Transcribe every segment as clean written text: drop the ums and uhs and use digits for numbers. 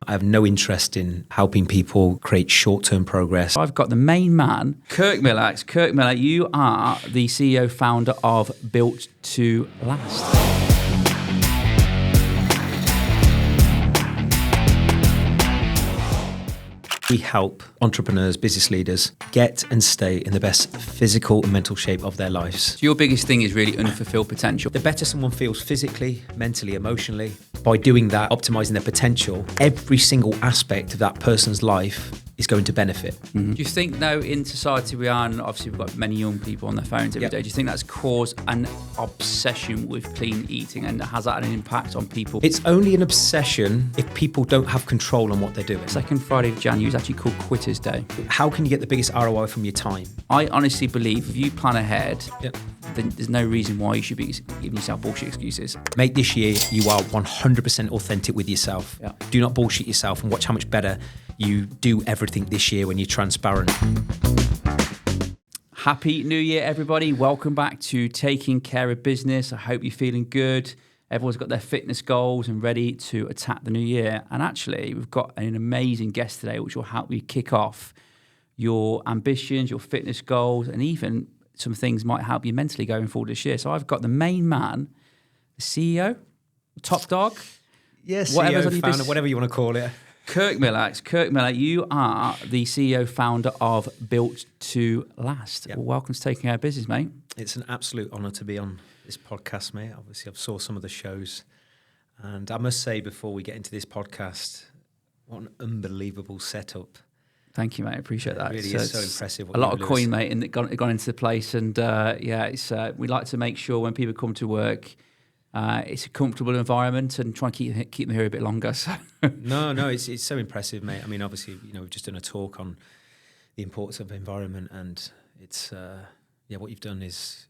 I have no interest in helping people create short-term progress. I've got the main man, Kirk Miller. Kirk Miller, you are the CEO, founder of Built to Last. We help entrepreneurs, business leaders get and stay in the best physical and mental shape of their lives. So your biggest thing is really unfulfilled potential. The better someone feels physically, mentally, emotionally, by doing that, optimizing their potential, every single aspect of that person's life is going to benefit. Mm-hmm. Do you think, though, in society we are, and obviously we've got many young people on their phones every day, do you think that's caused an obsession with clean eating, and has that an impact on people? It's only an obsession if people don't have control on what they're doing. Second Friday of January is actually called Quitters Day. How can you get the biggest ROI from your time? I honestly believe if you plan ahead, then there's no reason why you should be giving yourself bullshit excuses. Make this year you are 100% authentic with yourself. Do not bullshit yourself, and watch how much better you do everything this year when you're transparent. Happy New Year, everybody. Welcome back to Taking Care of Business. I hope you're feeling good. Everyone's got their fitness goals and ready to attack the new year. And actually, we've got an amazing guest today, which will help you kick off your ambitions, your fitness goals, and even some things might help you mentally going forward this year. So I've got the main man, the CEO, top dog. Yes, CEO, founder, whatever you want to call it. Kirk Miller. Kirk Miller, you are the CEO, founder of Built to Last. Well, welcome to Taking Care of Business, mate. It's an absolute honour to be on this podcast, mate. Obviously, I've saw some of the shows. And I must say, before we get into this podcast, what an unbelievable setup. Thank you, mate. I appreciate that. It really is so impressive. A lot of coin, mate, and gone into the place. And it's we like to make sure when people come to work, it's a comfortable environment and try and keep them here a bit longer. So. No, it's so impressive, mate. I mean, obviously, we've just done a talk on the importance of environment, and it's what you've done is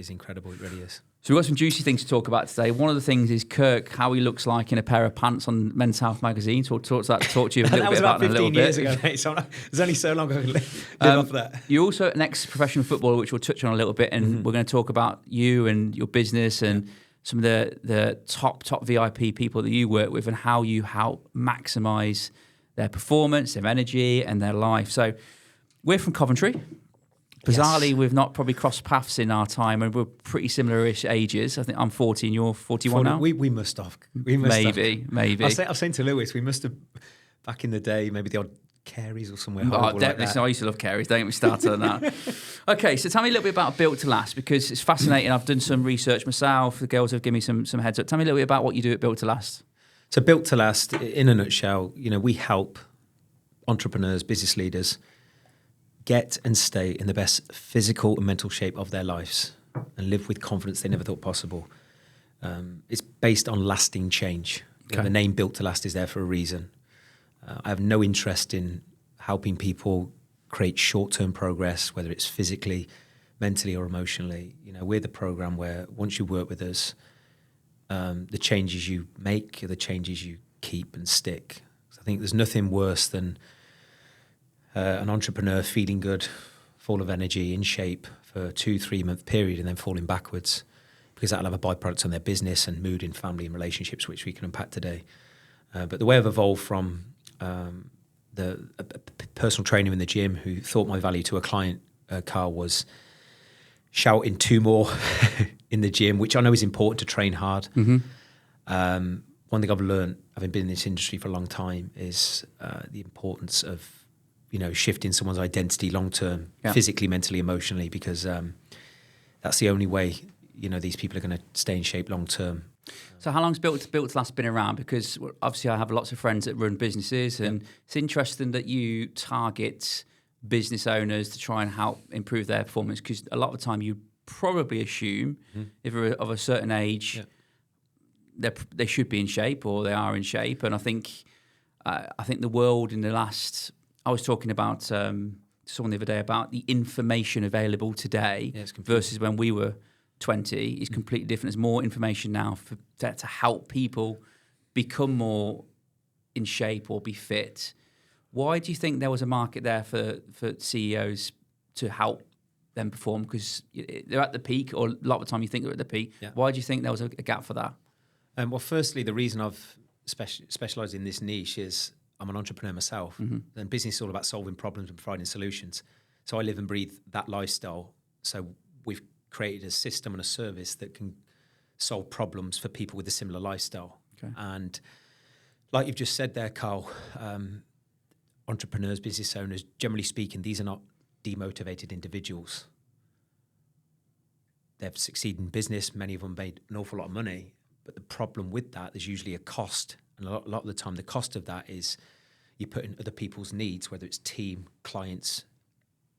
incredible. It really is. So we've got some juicy things to talk about today. One of the things is Kirk, how he looks like in a pair of pants on Men's Health magazine. So we'll talk to you a little bit about that in a little bit. That was about 15 years ago, mate. So there's only so long I can live off that. You're also an ex-professional footballer, which we'll touch on a little bit, and we're going to talk about you and your business and some of the top VIP people that you work with and how you help maximise their performance, their energy and their life. So we're from Coventry. Bizarrely, we've not probably crossed paths in our time, and we're pretty similar-ish ages. I think I'm 40 and you're 41 now? We must have. Maybe. I was saying to Lewis, we must have, back in the day, maybe the odd Careys or somewhere horrible like that. I used to love Careys. Don't get me started on that. Okay, so tell me a little bit about Built to Last, because it's fascinating. I've done some research myself. The girls have given me some heads up. Tell me a little bit about what you do at Built to Last. So Built to Last, in a nutshell, we help entrepreneurs, business leaders get and stay in the best physical and mental shape of their lives and live with confidence they never thought possible. It's based on lasting change. Okay. The name Built to Last is there for a reason. I have no interest in helping people create short-term progress, whether it's physically, mentally or emotionally. We're the program where once you work with us, the changes you make are the changes you keep and stick. So I think there's nothing worse than an entrepreneur feeling good, full of energy, in shape for a 2-3 month period and then falling backwards, because that'll have a byproduct on their business and mood in family and relationships, which we can unpack today. But the way I've evolved from a personal trainer in the gym who thought my value to a client, Carl, was shouting 2 more in the gym, which I know is important to train hard. Mm-hmm. One thing I've learned, having been in this industry for a long time, is the importance of shifting someone's identity long term, physically, mentally, emotionally, because that's the only way these people are going to stay in shape long term. So how long's Built to Last been around? Because obviously I have lots of friends that run businesses, and it's interesting that you target business owners to try and help improve their performance, because a lot of the time you probably assume if they're of a certain age, they should be in shape or they are in shape. And I think the world in the last... I was talking about someone the other day about the information available today versus when we were 20 is completely different. There's more information now to help people become more in shape or be fit. Why do you think there was a market there for CEOs to help them perform? Because they're at the peak, or a lot of the time you think they're at the peak. Yeah. Why do you think there was a gap for that? Well, firstly, the reason I've specialise in this niche is I'm an entrepreneur myself, and business is all about solving problems and providing solutions. So I live and breathe that lifestyle. So we've created a system and a service that can solve problems for people with a similar lifestyle. Okay. And like you've just said there, Carl, entrepreneurs, business owners, generally speaking, these are not demotivated individuals. They've succeeded in business. Many of them made an awful lot of money. But the problem with that, there's usually a cost. And a lot of the time, the cost of that is you put in other people's needs, whether it's team, clients,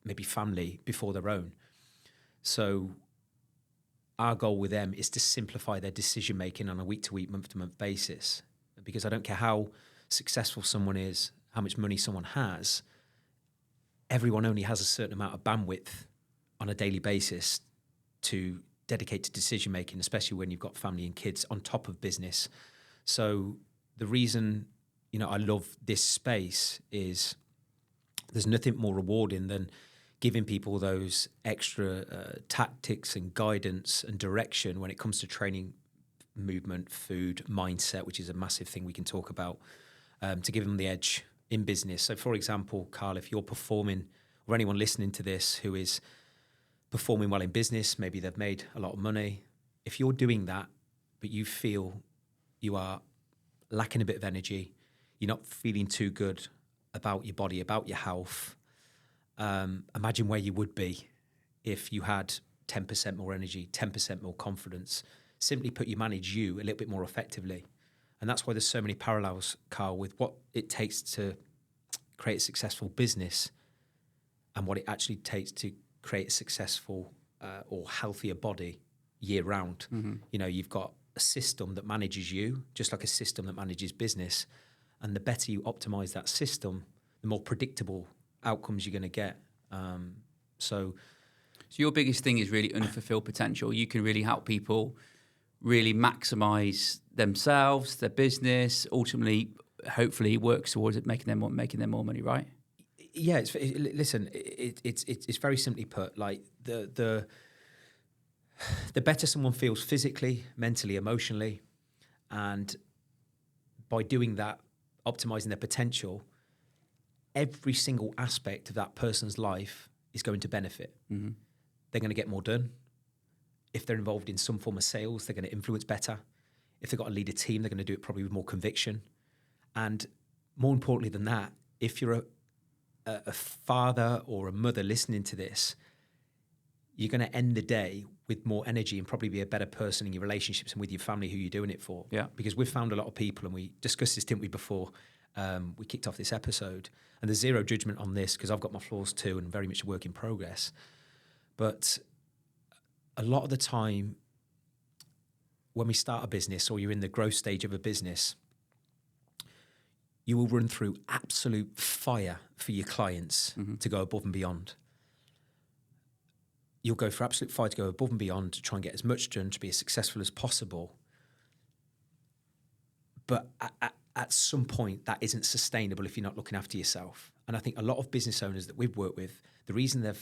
maybe family, before their own. So our goal with them is to simplify their decision-making on a week-to-week, month-to-month basis. Because I don't care how successful someone is, how much money someone has, everyone only has a certain amount of bandwidth on a daily basis to dedicate to decision-making, especially when you've got family and kids on top of business. So the reason, I love this space is there's nothing more rewarding than giving people those extra tactics and guidance and direction when it comes to training, movement, food, mindset, which is a massive thing we can talk about, to give them the edge in business. So for example, Carl, if you're performing, or anyone listening to this who is performing well in business, maybe they've made a lot of money, if you're doing that, but you feel you are lacking a bit of energy, you're not feeling too good about your body, about your health, imagine where you would be if you had 10% more energy, 10% more confidence. Simply put, you manage you a little bit more effectively. And that's why there's so many parallels, Carl, with what it takes to create a successful business and what it actually takes to create a successful or healthier body year round. You've got a system that manages you, just like a system that manages business. And the better you optimize that system, the more predictable outcomes you're going to get. So your biggest thing is really unfulfilled potential. You can really help people really maximize themselves, their business, ultimately, hopefully works towards it, making them more money, right? Yeah, it's very simply put, like the better someone feels physically, mentally, emotionally, and by doing that, optimizing their potential, every single aspect of that person's life is going to benefit. They're going to get more done. If they're involved in some form of sales, they're going to influence better. If they've got to lead a team, they're going to do it probably with more conviction. And more importantly than that, if you're a father or a mother listening to this, you're going to end the day with more energy and probably be a better person in your relationships and with your family who you're doing it for. Yeah. Because we've found a lot of people, and we discussed this, didn't we, before we kicked off this episode, and there's zero judgment on this because I've got my flaws too and very much a work in progress. But a lot of the time when we start a business or you're in the growth stage of a business, you will run through absolute fire for your clients to go above and beyond. You'll go for absolute fire to go above and beyond to try and get as much done, to be as successful as possible. But at some point, that isn't sustainable if you're not looking after yourself. And I think a lot of business owners that we've worked with, the reason their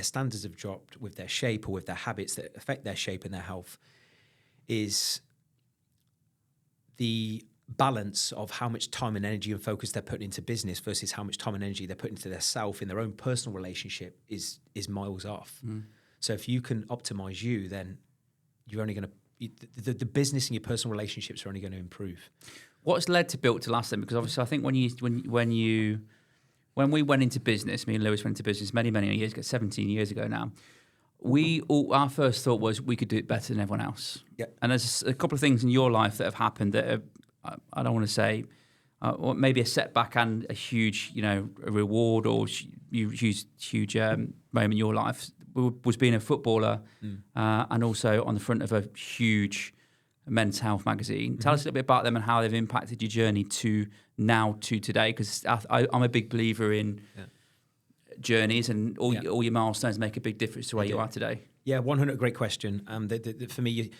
standards have dropped with their shape or with their habits that affect their shape and their health is the balance of how much time and energy and focus they're putting into business versus how much time and energy they're putting into their self in their own personal relationship is miles off. So if you can optimize you, then you're only going to, the business and your personal relationships are only going to improve. What's led to Built to Last then? Because obviously I think when we went into business, me and Lewis went into business many years ago, 17 years ago now, our first thought was we could do it better than everyone else. Yeah. And there's a couple of things in your life that have happened that are, I don't want to say, maybe a setback and a huge, a reward or huge moment in your life was being a footballer and also on the front of a huge men's health magazine. Tell us a little bit about them and how they've impacted your journey to today, because I'm a big believer in journeys and all your milestones make a big difference to where you are today. Yeah, 100, great question. For me,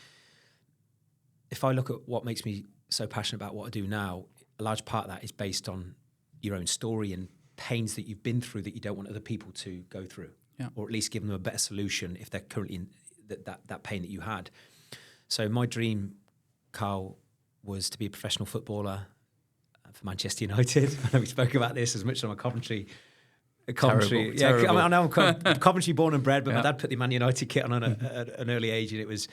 if I look at what makes me so passionate about what I do now, a large part of that is based on your own story and pains that you've been through that you don't want other people to go through, or at least give them a better solution if they're currently in that pain that you had. So my dream, Carl, was to be a professional footballer for Manchester United. I know we spoke about this as much as I'm a Coventry. Terrible. Yeah, Terrible. I know I'm Coventry born and bred, but my dad put the Man United kit on at an early age, and it was,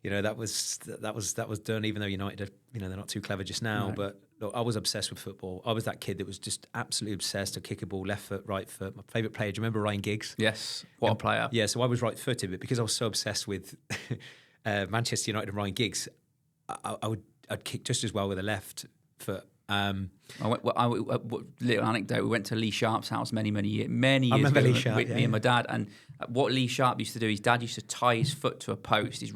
that was done. Even though United, they're not too clever just now. Right. But look, I was obsessed with football. I was that kid that was just absolutely obsessed to kick a ball, left foot, right foot. My favourite player. Do you remember Ryan Giggs? Yes, what a player. Yeah, so I was right-footed, but because I was so obsessed with Manchester United and Ryan Giggs, I'd kick just as well with a left foot. Little anecdote, we went to Lee Sharp's house many years ago Lee Sharp, with me and my dad, and what Lee Sharp used to do, his dad used to tie his foot to a post, his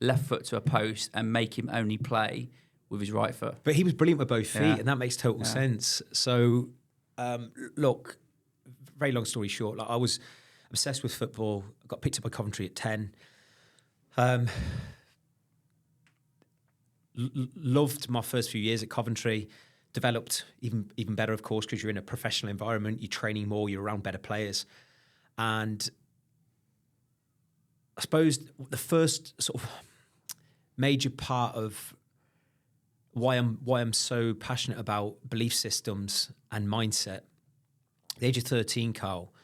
left foot to a post, and make him only play with his right foot. But he was brilliant with both feet, and that makes total sense. So, look, very long story short, I was obsessed with football. I got picked up by Coventry at 10. Loved my first few years at Coventry, developed even better, of course, because you're in a professional environment, you're training more, you're around better players. And I suppose the first sort of major part of why I'm so passionate about belief systems and mindset, at the age of 13, Carl,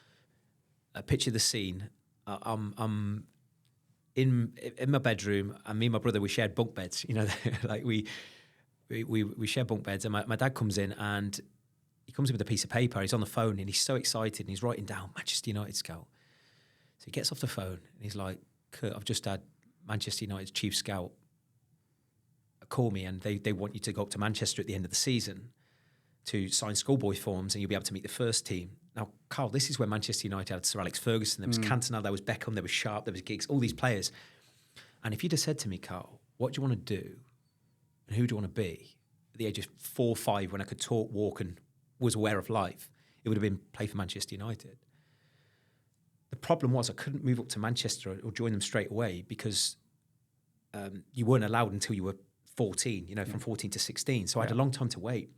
picture the scene. I'm in my bedroom, and me and my brother, we shared bunk beds. Like we share bunk beds, and my dad comes in, and he comes in with a piece of paper. He's on the phone, and he's so excited, and he's writing down Manchester United scout. So he gets off the phone, and he's like, "Kurt, I've just had Manchester United's chief scout call me, and they want you to go up to Manchester at the end of the season to sign schoolboy forms, and you'll be able to meet the first team." Now, Carl, this is where Manchester United had Sir Alex Ferguson, there was Cantona, there was Beckham, there was Sharp, there was Giggs, all these players. And if you'd have said to me, Carl, what do you want to do and who do you want to be at the age of 4 or 5, when I could talk, walk, and was aware of life, it would have been play for Manchester United. The problem was I couldn't move up to Manchester or join them straight away because you weren't allowed until you were 14, from 14 to 16. So I had a long time to wait.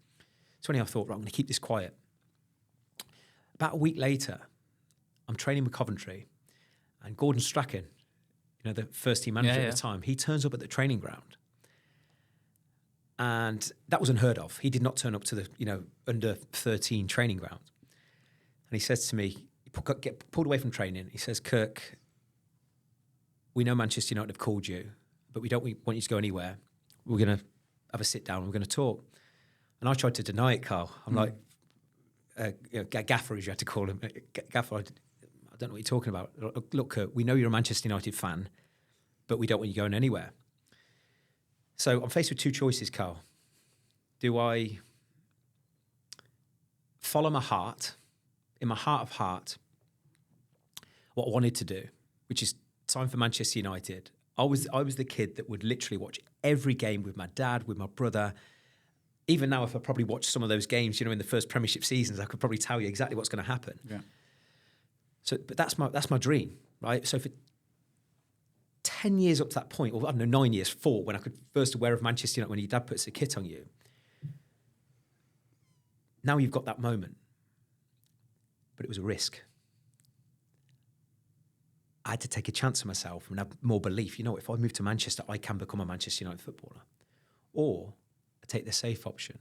So anyway, I thought, right, I'm going to keep this quiet. About a week later, I'm training with Coventry, and Gordon Strachan, the first team manager at the time, he turns up at the training ground. And that was unheard of. He did not turn up to the, under 13 training ground. And he says to me, get pulled away from training. He says, "Kirk, we know Manchester United have called you, but we don't want you to go anywhere. We're going to have a sit down. We're going to talk." And I tried to deny it, Carl. I'm like, Gaffer, as you had to call him. Gaffer, I don't know what you're talking about. Look, Kurt, we know you're a Manchester United fan, but we don't want you going anywhere. So I'm faced with two choices, Carl. Do I follow my heart, in my heart of heart, what I wanted to do, which is sign for Manchester United? I was the kid that would literally watch every game with my dad, with my brother. Even now, if I probably watched some of those games, in the first Premiership seasons, I could probably tell you exactly what's going to happen. Yeah. So, but that's my dream, right? So for 10 years up to that point, or I don't know, 9 years, 4, when I could first aware of Manchester United, when your dad puts a kit on you. Now you've got that moment, but it was a risk. I had to take a chance on myself and have more belief. If I move to Manchester, I can become a Manchester United footballer. Or I take the safe option.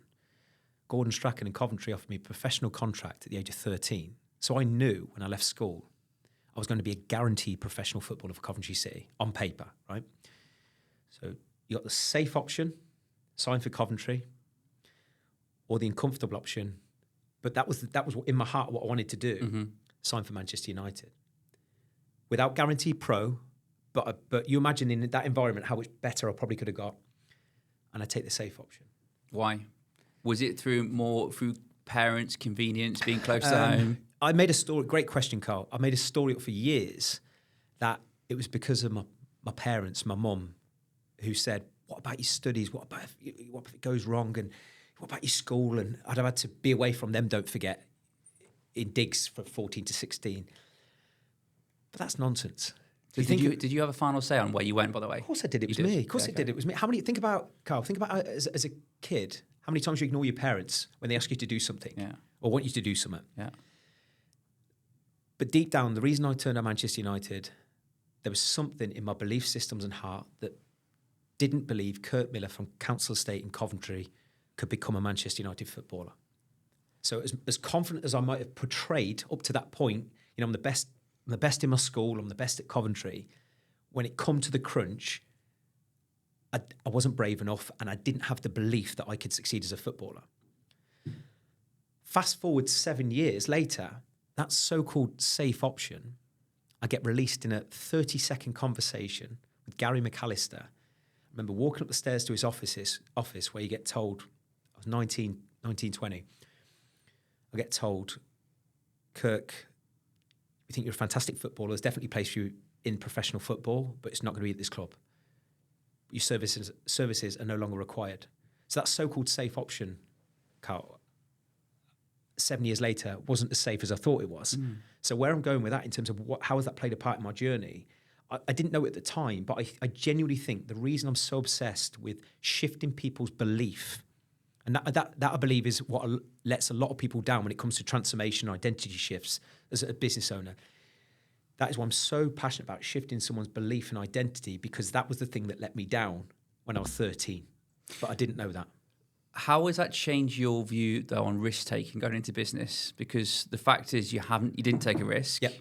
Gordon Strachan in Coventry offered me a professional contract at the age of 13. So I knew when I left school, I was going to be a guaranteed professional footballer for Coventry City, on paper, right? So you got the safe option, sign for Coventry, or the uncomfortable option, but that was in my heart what I wanted to do, sign for Manchester United. Without guarantee pro, but you imagine in that environment how much better I probably could have got, and I take the safe option. Why? Was it through parents' convenience, being close to home? I made a story. Great question, Carl. I made a story up for years that it was because of my parents, my mum, who said, "What about your studies? What if it goes wrong? And what about your school?" And I'd have had to be away from them, don't forget, in digs from 14 to 16. But that's nonsense. Did you have a final say on where you went, by the way? Of course I did. It was me. Of course I did. It was me. Think about, Carl, as a kid, how many times you ignore your parents when they ask you to do something or want you to do something. Yeah. But deep down, the reason I turned on Manchester United, there was something in my belief systems and heart that didn't believe Kirk Miller from Council Estate in Coventry could become a Manchester United footballer. So as confident as I might have portrayed up to that point, I'm the best in my school, I'm the best at Coventry. When it come to the crunch, I wasn't brave enough, and I didn't have the belief that I could succeed as a footballer. Fast forward 7 years later, that so-called safe option, I get released in a 30-second conversation with Gary McAllister. I remember walking up the stairs to his office where you get told, I was 19, 20. I get told, Kirk, we think you're a fantastic footballer. There's definitely a place for you in professional football, but it's not going to be at this club. Your services are no longer required. So that so-called safe option, Carl, 7 years later, wasn't as safe as I thought it was. So where I'm going with that in terms of how has that played a part in my journey, I didn't know it at the time, but I genuinely think the reason I'm so obsessed with shifting people's belief, and that I believe is what lets a lot of people down when it comes to transformation or identity shifts as a business owner. That is why I'm so passionate about shifting someone's belief and identity, because that was the thing that let me down when I was 13. But I didn't know that. How has that changed your view, though, on risk-taking going into business? Because the fact is you didn't take a risk. Yep.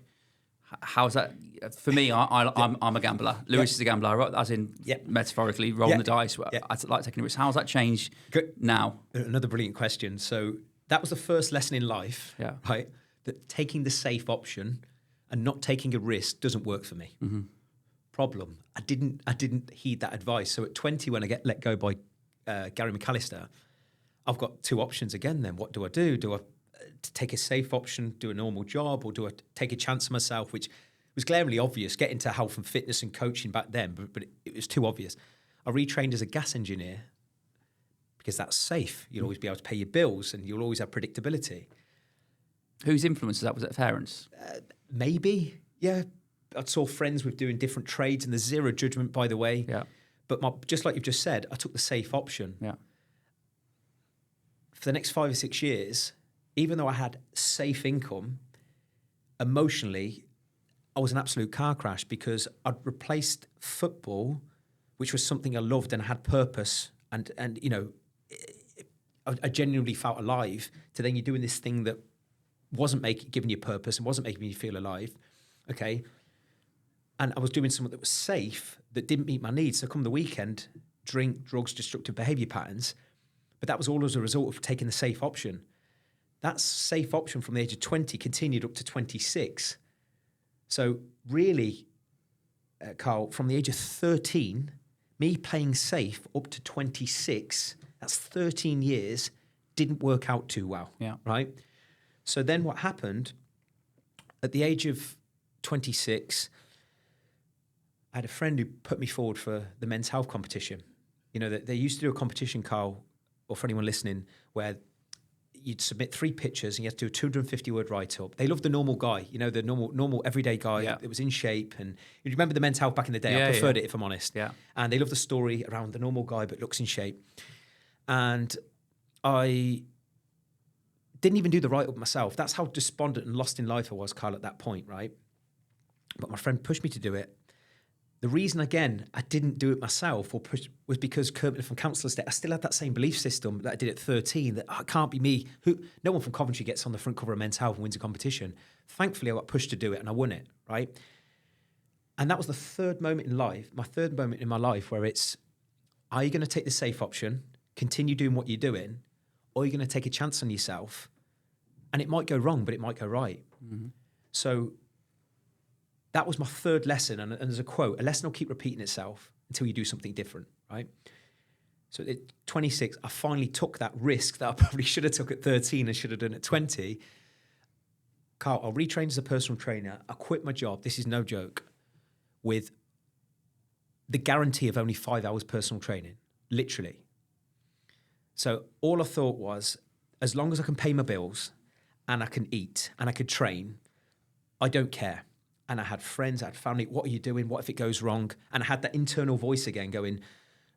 How's that? For me, I'm a gambler. Lewis is a gambler, as in metaphorically rolling the dice. I like taking a risk. How's that changed now? Another brilliant question. So that was the first lesson in life, right? That taking the safe option and not taking a risk doesn't work for me. Mm-hmm. Problem. I didn't heed that advice. So at 20, when I get let go by Gary McAllister, I've got two options again. Then what do? Do I take a safe option, do a normal job, or do I take a chance on myself, which was glaringly obvious, get into health and fitness and coaching back then, but it was too obvious. I retrained as a gas engineer because that's safe. You'll always be able to pay your bills and you'll always have predictability. Whose influence was that? Was it parents? Maybe, yeah. I saw friends with doing different trades, and there's zero judgment, by the way. Yeah. But just like you've just said, I took the safe option. Yeah. For the next 5 or 6 years, even though I had safe income, emotionally, I was an absolute car crash because I'd replaced football, which was something I loved and had purpose, and I genuinely felt alive, to then you're doing this thing that wasn't giving you purpose and wasn't making me feel alive, okay? And I was doing something that was safe, that didn't meet my needs. So come the weekend, drink, drugs, destructive behaviour patterns. But that was all as a result of taking the safe option. That safe option from the age of 20 continued up to 26. So really, Carl, from the age of 13, me playing safe up to 26, that's 13 years, didn't work out too well, right? So then what happened, at the age of 26, I had a friend who put me forward for the men's health competition. They used to do a competition, Carl, or for anyone listening, where you'd submit 3 pictures and you had to do a 250-word write-up. They loved the normal guy, the normal everyday guy that was in shape. And you remember the men's health back in the day? I preferred it, if I'm honest. Yeah. And they loved the story around the normal guy but looks in shape. And I didn't even do the write-up myself. That's how despondent and lost in life I was, Carl, at that point, right? But my friend pushed me to do it. The reason, again, I didn't do it myself was because Kirk Miller from Council Estate, I still had that same belief system that I did at 13, that it can't be me. No one from Coventry gets on the front cover of Men's Health and wins a competition. Thankfully, I got pushed to do it and I won it, right? And that was my third moment in my life where it's, are you going to take the safe option, continue doing what you're doing, or are you going to take a chance on yourself? And it might go wrong, but it might go right. Mm-hmm. So that was my third lesson. And there's a quote, a lesson will keep repeating itself until you do something different, right? So at 26, I finally took that risk that I probably should have took at 13 and should have done at 20. Carl, I retrained as a personal trainer. I quit my job, this is no joke, with the guarantee of only 5 hours personal training, literally. So all I thought was, as long as I can pay my bills and I can eat and I could train, I don't care. And I had friends, I had family, what are you doing? What if it goes wrong? And I had that internal voice again going,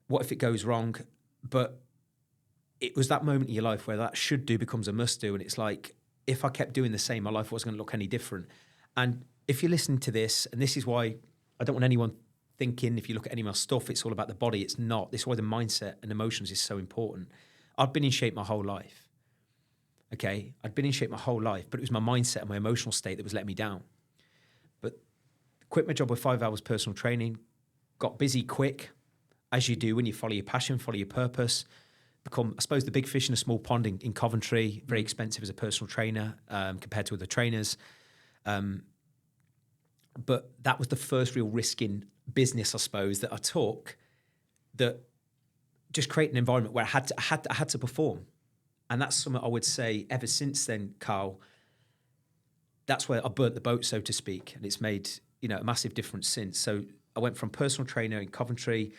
what if it goes wrong? But it was that moment in your life where that should do becomes a must do. And it's like, if I kept doing the same, my life wasn't going to look any different. And if you're listening to this, and this is why I don't want anyone thinking. If you look at any of my stuff, it's all about the body. It's not. This is why the mindset and emotions is so important. I've been in shape my whole life. Okay, I'd been in shape my whole life, but it was my mindset and my emotional state that was letting me down. But quit my job with 5 hours personal training, got busy quick, as you do when you follow your passion, follow your purpose. Become, I suppose, the big fish in a small pond in Coventry. Very expensive as a personal trainer compared to other trainers. But that was the first real risk in business, I suppose, that I took. That just create an environment where I had to perform. And that's something I would say ever since then, Carl, that's where I burnt the boat, so to speak. And it's made, a massive difference since. So I went from personal trainer in Coventry,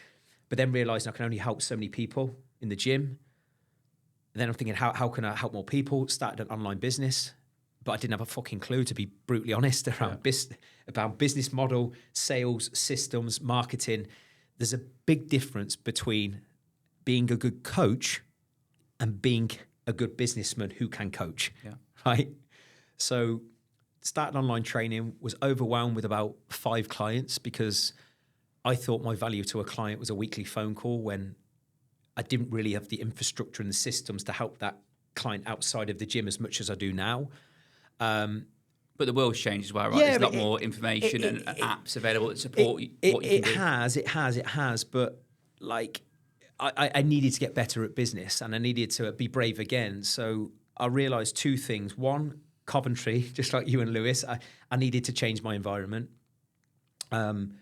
but then realised I can only help so many people in the gym. And then I'm thinking, how can I help more people? Started an online business, but I didn't have a fucking clue, to be brutally honest, around about business model, sales, systems, marketing. There's a big difference between being a good coach and being a good businessman who can coach, right? So started online training, was overwhelmed with about 5 clients because I thought my value to a client was a weekly phone call when I didn't really have the infrastructure and the systems to help that client outside of the gym as much as I do now. But the world's changed as well, right? There's a lot more information and apps available that support what you can do. It has. But like, I needed to get better at business and I needed to be brave again. So I realised 2 things. One, Coventry, just like you and Lewis, I needed to change my environment. And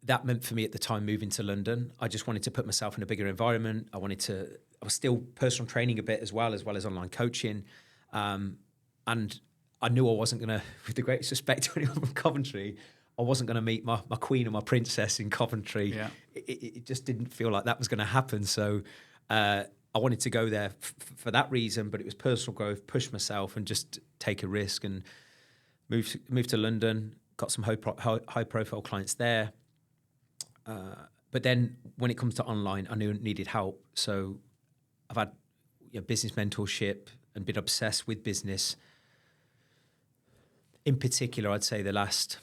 that meant for me at the time moving to London. I just wanted to put myself in a bigger environment. I was still personal training a bit as well as online coaching. And I knew I wasn't going to, with the greatest respect to anyone from Coventry, I wasn't going to meet my queen and my princess in Coventry. Yeah. It just didn't feel like that was going to happen. So I wanted to go there for that reason, but it was personal growth, push myself and just take a risk and moved to London, got some high profile clients there. But then when it comes to online, I knew I needed help. So I've had business mentorship and been obsessed with business. In particular, I'd say the last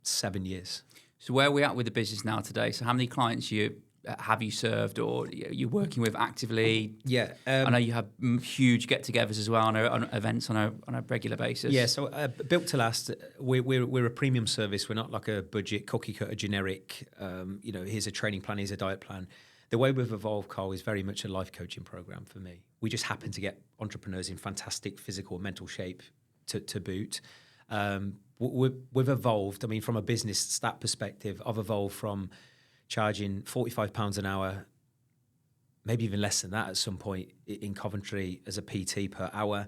7 years. So where are we at with the business now today? So how many clients have you served or you're working with actively? Yeah. I know you have huge get-togethers as well on events on a regular basis. Yeah, so Built to Last, we're a premium service. We're not like a budget cookie cutter generic, here's a training plan, here's a diet plan. The way we've evolved, Carl, is very much a life coaching program for me. We just happen to get entrepreneurs in fantastic physical and mental shape to boot. We've evolved. I mean, from a business stat perspective, I've evolved from charging £45 an hour, maybe even less than that at some point in Coventry as a PT per hour.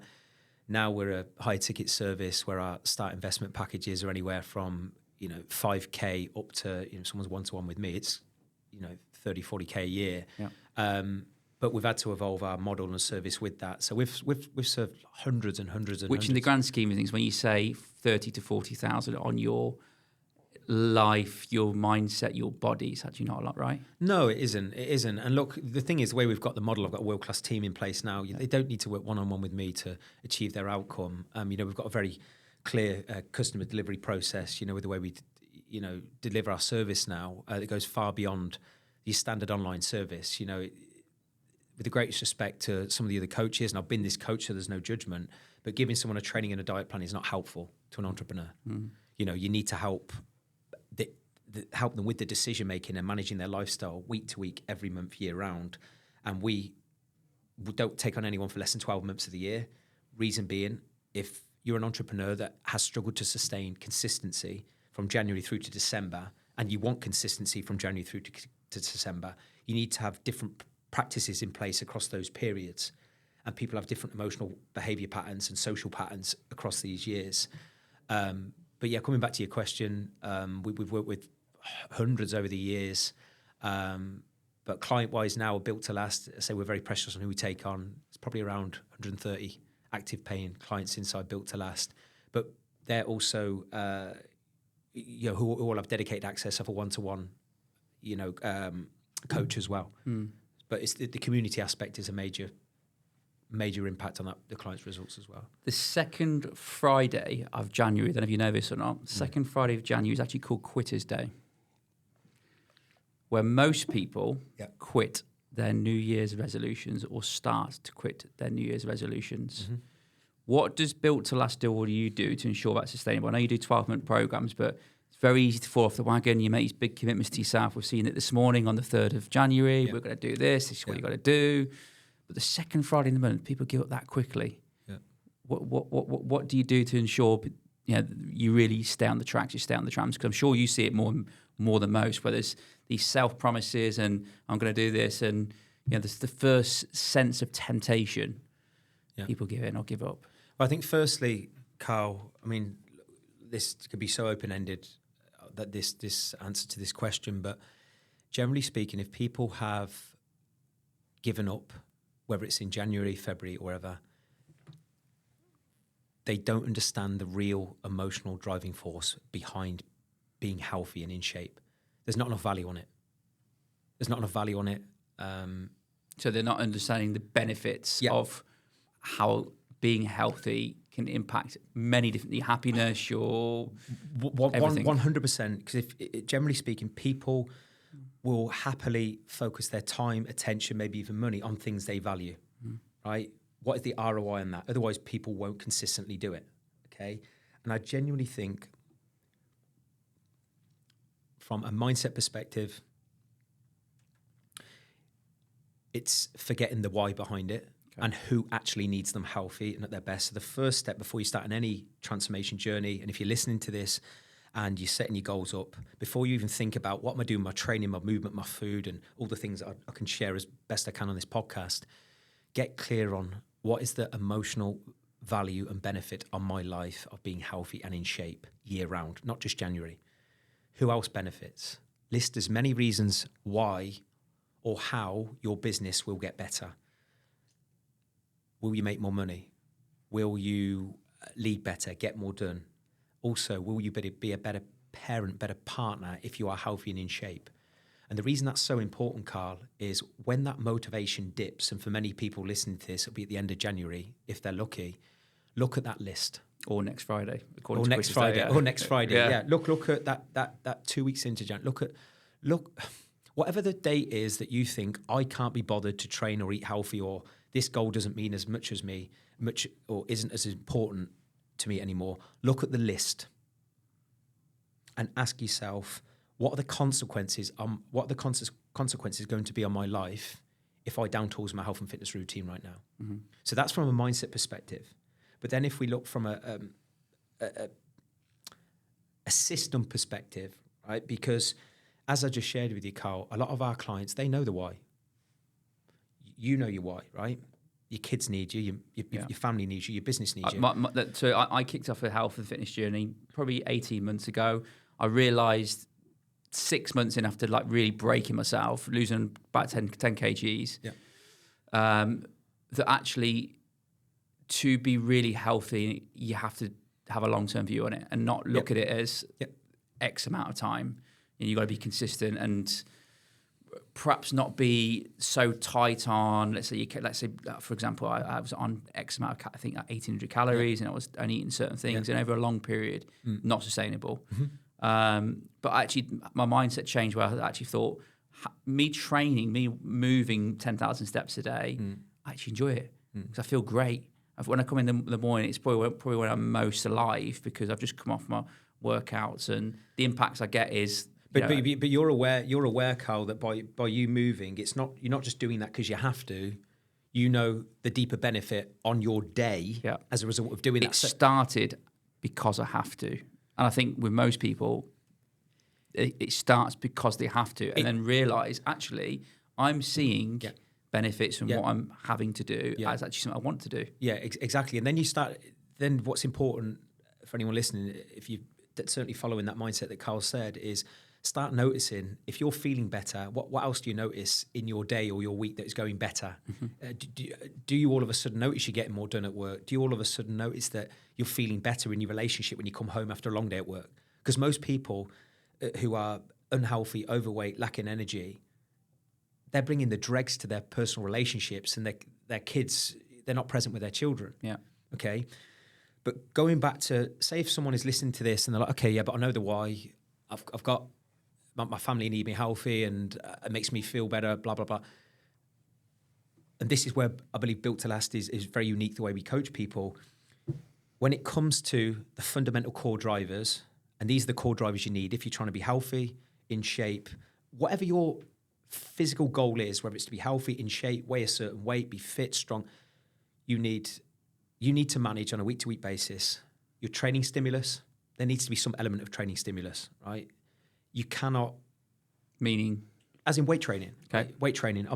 Now we're a high ticket service where our start investment packages are anywhere from 5k up to someone's one-to-one with me. It's 30, 40k a year. Yeah. But we've had to evolve our model and service with that. So we've served hundreds and hundreds and Which, in the grand scheme of things, when you say 30 to 40,000 on your life, your mindset, your body, it's actually not a lot, right? No, it isn't. And look, the thing is, the way we've got the model, I've got a world-class team in place now. Yeah. They don't need to work one-on-one with me to achieve their outcome. We've got a very clear customer delivery process, with the way we, deliver our service now. That goes far beyond your standard online service. With the greatest respect to some of the other coaches, and I've been this coach, so there's no judgment, but giving someone a training and a diet plan is not helpful to an entrepreneur. You need to help them with the decision making and managing their lifestyle week to week, every month, year round. And we don't take on anyone for less than 12 months of the year. Reason being, if you're an entrepreneur that has struggled to sustain consistency from January through to December, and you want consistency from January through to December, you need to have different practices in place across those periods. And people have different emotional behavior patterns and social patterns across these years. But yeah, coming back to your question, we've worked with hundreds over the years. But client-wise now, Built to Last, I say we're very precious on who we take on. It's probably around 130 active paying clients inside Built to Last. But they're also, who all have dedicated access of a one-to-one, coach as well. But it's the community aspect is a major major impact on the client's results as well. The second Friday of January, I don't know if you know this or not, second Friday of January is actually called Quitters Day, where most people quit their New Year's resolutions or start to quit their New Year's resolutions. Mm-hmm. What does Built to Last do? What do you do to ensure that's sustainable? I know you do 12-month programs, but it's very easy to fall off the wagon. You make these big commitments to yourself. We've seen it this morning on the 3rd of January. We're going to do this. This is what you got to do. But the second Friday in the month, people give up that quickly. Yeah. What do you do to ensure you really stay on the tracks, you stay on the trams? Because I'm sure you see it more than most, where there's these self-promises and I'm going to do this, and there's the first sense of temptation. People give in or give up. Well, I think firstly, Carl, I mean, this could be so open-ended that this answer to this question, but generally speaking, if people have given up, whether it's in January, February, or wherever, they don't understand the real emotional driving force behind being healthy and in shape. There's not enough value on it. So they're not understanding the benefits of how being healthy can impact many different, your happiness, your everything. 100%. Because if generally speaking, people will happily focus their time, attention, maybe even money on things they value, right? What is the ROI on that? Otherwise, people won't consistently do it, okay? And I genuinely think from a mindset perspective, it's forgetting the why behind it and who actually needs them healthy and at their best. So the first step before you start on any transformation journey, and if you're listening to this and you're setting your goals up, before you even think about what am I doing, my training, my movement, my food, and all the things that I can share as best I can on this podcast, get clear on what is the emotional value and benefit on my life of being healthy and in shape year round, not just January. Who else benefits? List as many reasons why or how your business will get better. Will you make more money? Will you lead better, get more done? Also, will you be a better parent, better partner if you are healthy and in shape? And the reason that's so important, Carl, is when that motivation dips, and for many people listening to this, it'll be at the end of January, if they're lucky, look at that list. Or next Friday. Or next Friday. Yeah. Look at that 2 weeks into January. Look, whatever the date is that you think I can't be bothered to train or eat healthy, or this goal doesn't mean as much as me, or isn't as important to me anymore. Look at the list and ask yourself, what are the consequences? What are the consequences going to be on my life if I down tools my health and fitness routine right now? Mm-hmm. So that's from a mindset perspective. But then if we look from a system perspective, right? Because as I just shared with you, Carl, a lot of our clients, they know the why. You know your why, right? Your kids need you, your family needs you, your business needs you. So I kicked off a health and fitness journey probably 18 months ago. I realised 6 months in after really breaking myself, losing about 10 kgs, that actually to be really healthy, you have to have a long-term view on it and not look at it as X amount of time. And you've got to be consistent and perhaps not be so tight on, let's say, for example, I was on X amount of, I think 1,800 calories and I was only eating certain things and over a long period, not sustainable. Mm-hmm. But actually my mindset changed where I actually thought me training, me moving 10,000 steps a day, I actually enjoy it because I feel great. When I come in the morning, it's probably when I'm most alive because I've just come off my workouts and the impacts I get is. But you're aware, Carl, that by you moving, you're not just doing that because you have to. You know the deeper benefit on your day as a result of doing that. It started because I have to, and I think with most people, it starts because they have to, and then realise actually I'm seeing benefits from what I'm having to do as actually something I want to do. Yeah, exactly. And then you start. Then what's important for anyone listening, if you certainly following that mindset that Carl said, is start noticing if you're feeling better. What else do you notice in your day or your week that is going better? Mm-hmm. Do you all of a sudden notice you're getting more done at work? Do you all of a sudden notice that you're feeling better in your relationship when you come home after a long day at work? Because most people who are unhealthy, overweight, lacking energy, they're bringing the dregs to their personal relationships, and their kids, they're not present with their children. Yeah. Okay. But going back to, say if someone is listening to this and they're like, okay, yeah, but I know the why. I've got, my family need me healthy and it makes me feel better, blah, blah, blah. And this is where I believe Built to Last is very unique, the way we coach people. When it comes to the fundamental core drivers, and these are the core drivers you need if you're trying to be healthy, in shape, whatever your physical goal is, whether it's to be healthy, in shape, weigh a certain weight, be fit, strong, you need to manage on a week-to-week basis your training stimulus. There needs to be some element of training stimulus, right? You cannot... Meaning? As in weight training. Okay. Right? Weight training.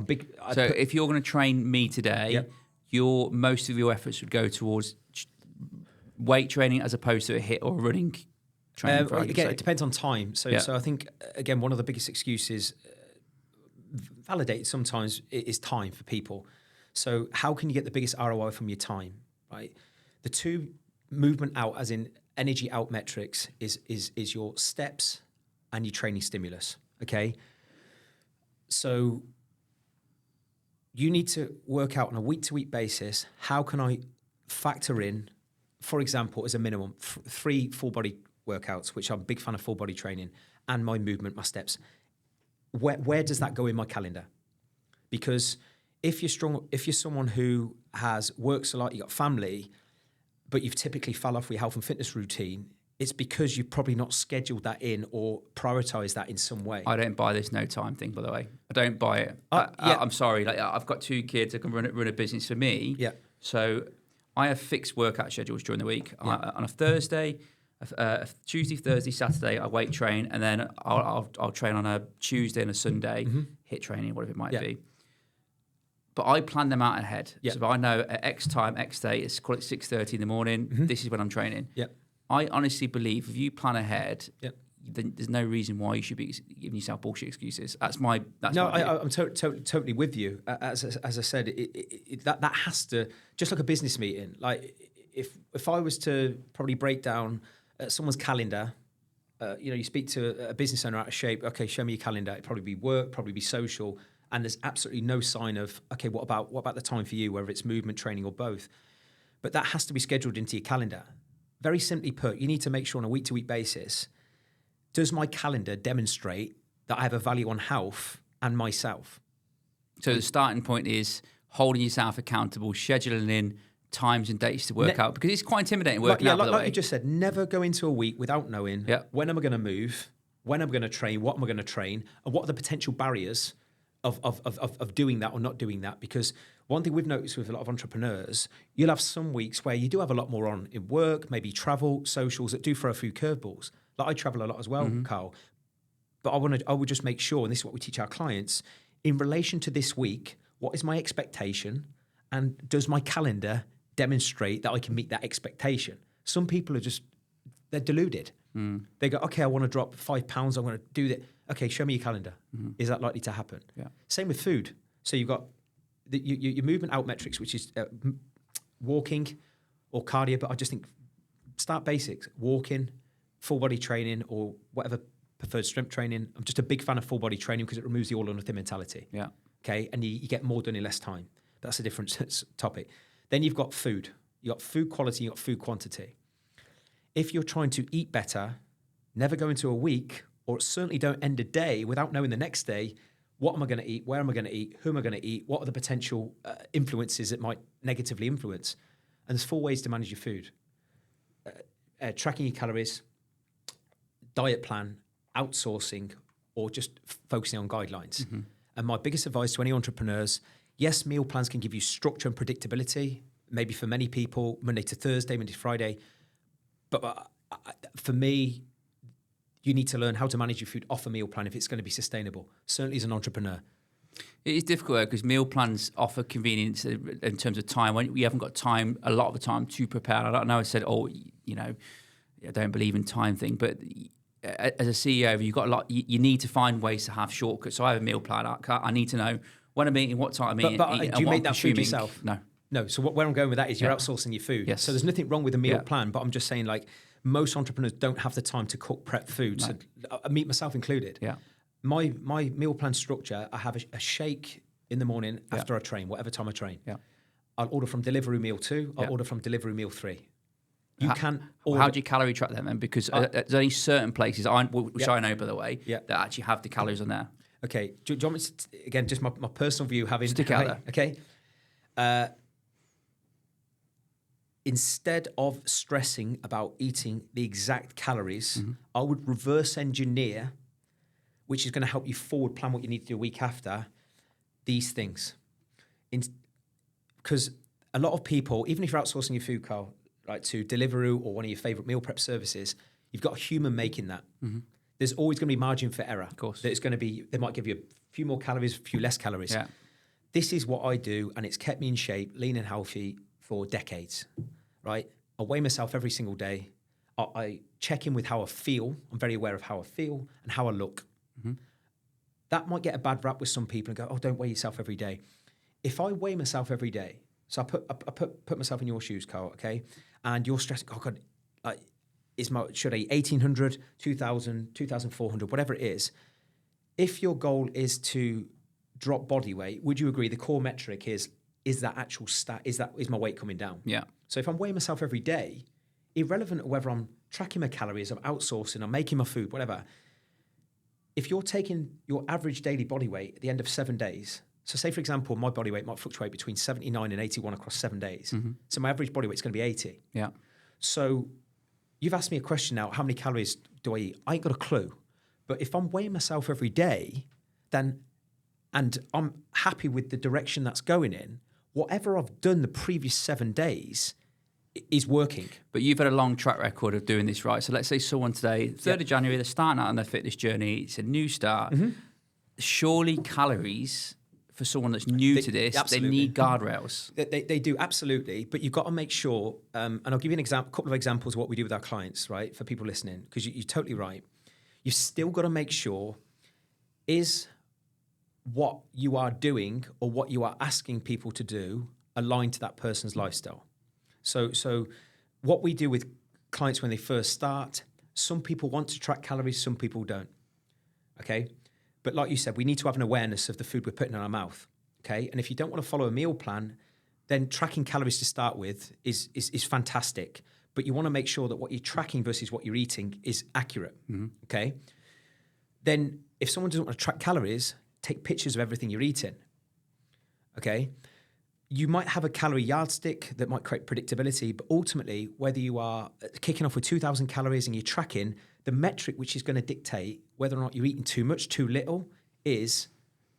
So if you're going to train me today, Yep. most of your efforts would go towards weight training as opposed to a HIIT or running training. Again, it depends on time. So I think, again, one of the biggest excuses, validated sometimes, is time for people. So how can you get the biggest ROI from your time, right? The two movement out, as in energy out metrics, is your steps and your training stimulus, okay? So you need to work out on a week-to-week basis, how can I factor in, for example, as a minimum, 3 full-body workouts, which I'm a big fan of full-body training, and my movement, my steps. Where does that go in my calendar? Because if you're someone who works a lot, you've got family, but you've typically fell off with your health and fitness routine, it's because you've probably not scheduled that in or prioritized that in some way. I don't buy this no time thing, by the way. I don't buy it. I'm sorry. Like, I've got 2 kids. I can run a business for me. Yeah. So I have fixed workout schedules during the week. Yeah. On a Thursday, Tuesday, Thursday, Saturday, I weight train, and then I'll train on a Tuesday and a Sunday, HIIT training, whatever it might be. But I plan them out ahead. Yeah. So if I know at X time, X day, it's call it 6:30 in the morning. This is when I'm training. Yeah. I honestly believe if you plan ahead, Yeah. then there's no reason why you should be giving yourself bullshit excuses. That's my. I'm totally with you. As I said, that has to, just like a business meeting. Like if I was to probably break down someone's calendar, you speak to a business owner out of shape. Okay, show me your calendar. It'd probably be work, probably be social, and there's absolutely no sign of okay. What about the time for you? Whether it's movement, training, or both, but that has to be scheduled into your calendar. Very simply put, you need to make sure on a week-to-week basis, does my calendar demonstrate that I have a value on health and myself? So the starting point is holding yourself accountable, scheduling in times and dates to work out, because it's quite intimidating working out, by the way. Like you just said, never go into a week without knowing when am I going to move, when am I going to train, what am I going to train, and what are the potential barriers of doing that or not doing that. Because one thing we've noticed with a lot of entrepreneurs, you'll have some weeks where you do have a lot more on in work, maybe travel, socials, that do throw a few curveballs. Like I travel a lot as well, Carl. But I would just make sure, and this is what we teach our clients, in relation to this week, what is my expectation? And does my calendar demonstrate that I can meet that expectation? Some people they're deluded. They go, okay, I want to drop 5 pounds. I want to do that. Okay, show me your calendar. Is that likely to happen? Yeah. Same with food. So you've got your movement out metrics, which is walking or cardio. But I just think start basics: walking, full body training, or whatever preferred strength training. I'm just a big fan of full body training because it removes the all or nothing mentality. Yeah. Okay, and you get more done in less time. That's a different topic. Then you've got food. You've got food quality. You've got food quantity. If you're trying to eat better, never go into a week, or certainly don't end a day without knowing the next day, what am I going to eat? Where am I going to eat? Who am I going to eat? What are the potential influences that might negatively influence? And there's 4 ways to manage your food. Tracking your calories, diet plan, outsourcing, or just focusing on guidelines. And my biggest advice to any entrepreneurs, yes, meal plans can give you structure and predictability. Maybe for many people, Monday to Thursday, Monday to Friday. But for me, you need to learn how to manage your food off a meal plan if it's going to be sustainable, certainly as an entrepreneur. It is difficult because meal plans offer convenience in terms of time. When you haven't got time, a lot of the time, to prepare. I don't know, I said, I don't believe in time thing, but as a CEO, you've got a lot. You need to find ways to have shortcuts. So I have a meal plan. I need to know when I'm eating, what time I'm eating. But do you make that food yourself? No. So where I'm going with that is you're outsourcing your food. Yes. So there's nothing wrong with a meal plan, but I'm just saying, like, most entrepreneurs don't have the time to cook, prep food. No. So me, myself included. Yeah. My meal plan structure, I have a shake in the morning after I train, whatever time I train. Yeah. I'll order from delivery meal 2. I'll order from delivery meal 3. You can order. How do you calorie track them then? Because there's only certain places, which I know, by the way, that actually have the calories on there. Okay. Do you want me to, again, just my personal view, having... Stick out there. Okay. Instead of stressing about eating the exact calories, I would reverse engineer, which is going to help you forward plan what you need to do a week after, these things. Because a lot of people, even if you're outsourcing your food, Carl, right, to Deliveroo or one of your favorite meal prep services, you've got a human making that. There's always going to be margin for error. Of course. There's going to be, they might give you a few more calories, a few less calories. Yeah. This is what I do, and it's kept me in shape, lean and healthy for decades, right? I weigh myself every single day. I check in with how I feel. I'm very aware of how I feel and how I look. That might get a bad rap with some people and go, oh, don't weigh yourself every day. If I weigh myself every day, so I put myself in your shoes, Carl, okay? And you're stressing, oh God, like, should I eat 1,800, 2,000, 2,400, whatever it is. If your goal is to drop body weight, would you agree the core metric is that actual stat, is my weight coming down? Yeah. So if I'm weighing myself every day, irrelevant of whether I'm tracking my calories, I'm outsourcing, I'm making my food, whatever, if you're taking your average daily body weight at the end of 7 days, so say, for example, my body weight might fluctuate between 79 and 81 across 7 days. So my average body weight is going to be 80. Yeah. So you've asked me a question now, how many calories do I eat? I ain't got a clue. But if I'm weighing myself every day, then, and I'm happy with the direction that's going in, whatever I've done the previous 7 days is working. But you've had a long track record of doing this, right? So let's say someone today, 3rd of January, they're starting out on their fitness journey. It's a new start. Surely calories, for someone that's new to this, absolutely. They need guardrails. They do, absolutely. But you've got to make sure, and I'll give you a couple of examples of what we do with our clients, right, for people listening, because you're totally right. You've still got to make sure, is what you are doing or what you are asking people to do aligned to that person's lifestyle. So what we do with clients when they first start, some people want to track calories, some people don't, okay? But like you said, we need to have an awareness of the food we're putting in our mouth, okay? And if you don't want to follow a meal plan, then tracking calories to start with is fantastic. But you want to make sure that what you're tracking versus what you're eating is accurate, okay? Then if someone doesn't want to track calories, take pictures of everything you're eating, okay? You might have a calorie yardstick that might create predictability, but ultimately, whether you are kicking off with 2,000 calories and you're tracking, the metric which is going to dictate whether or not you're eating too much, too little, is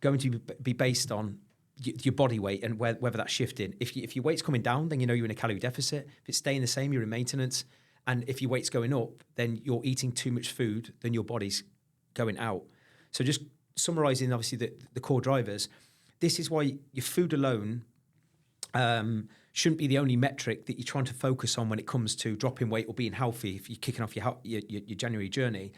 going to be based on your body weight and whether that's shifting. If your weight's coming down, then you know you're in a calorie deficit. If it's staying the same, you're in maintenance. And if your weight's going up, then you're eating too much food, then your body's going out. So just summarising, obviously, the core drivers, this is why your food alone shouldn't be the only metric that you're trying to focus on when it comes to dropping weight or being healthy if you're kicking off your January journey.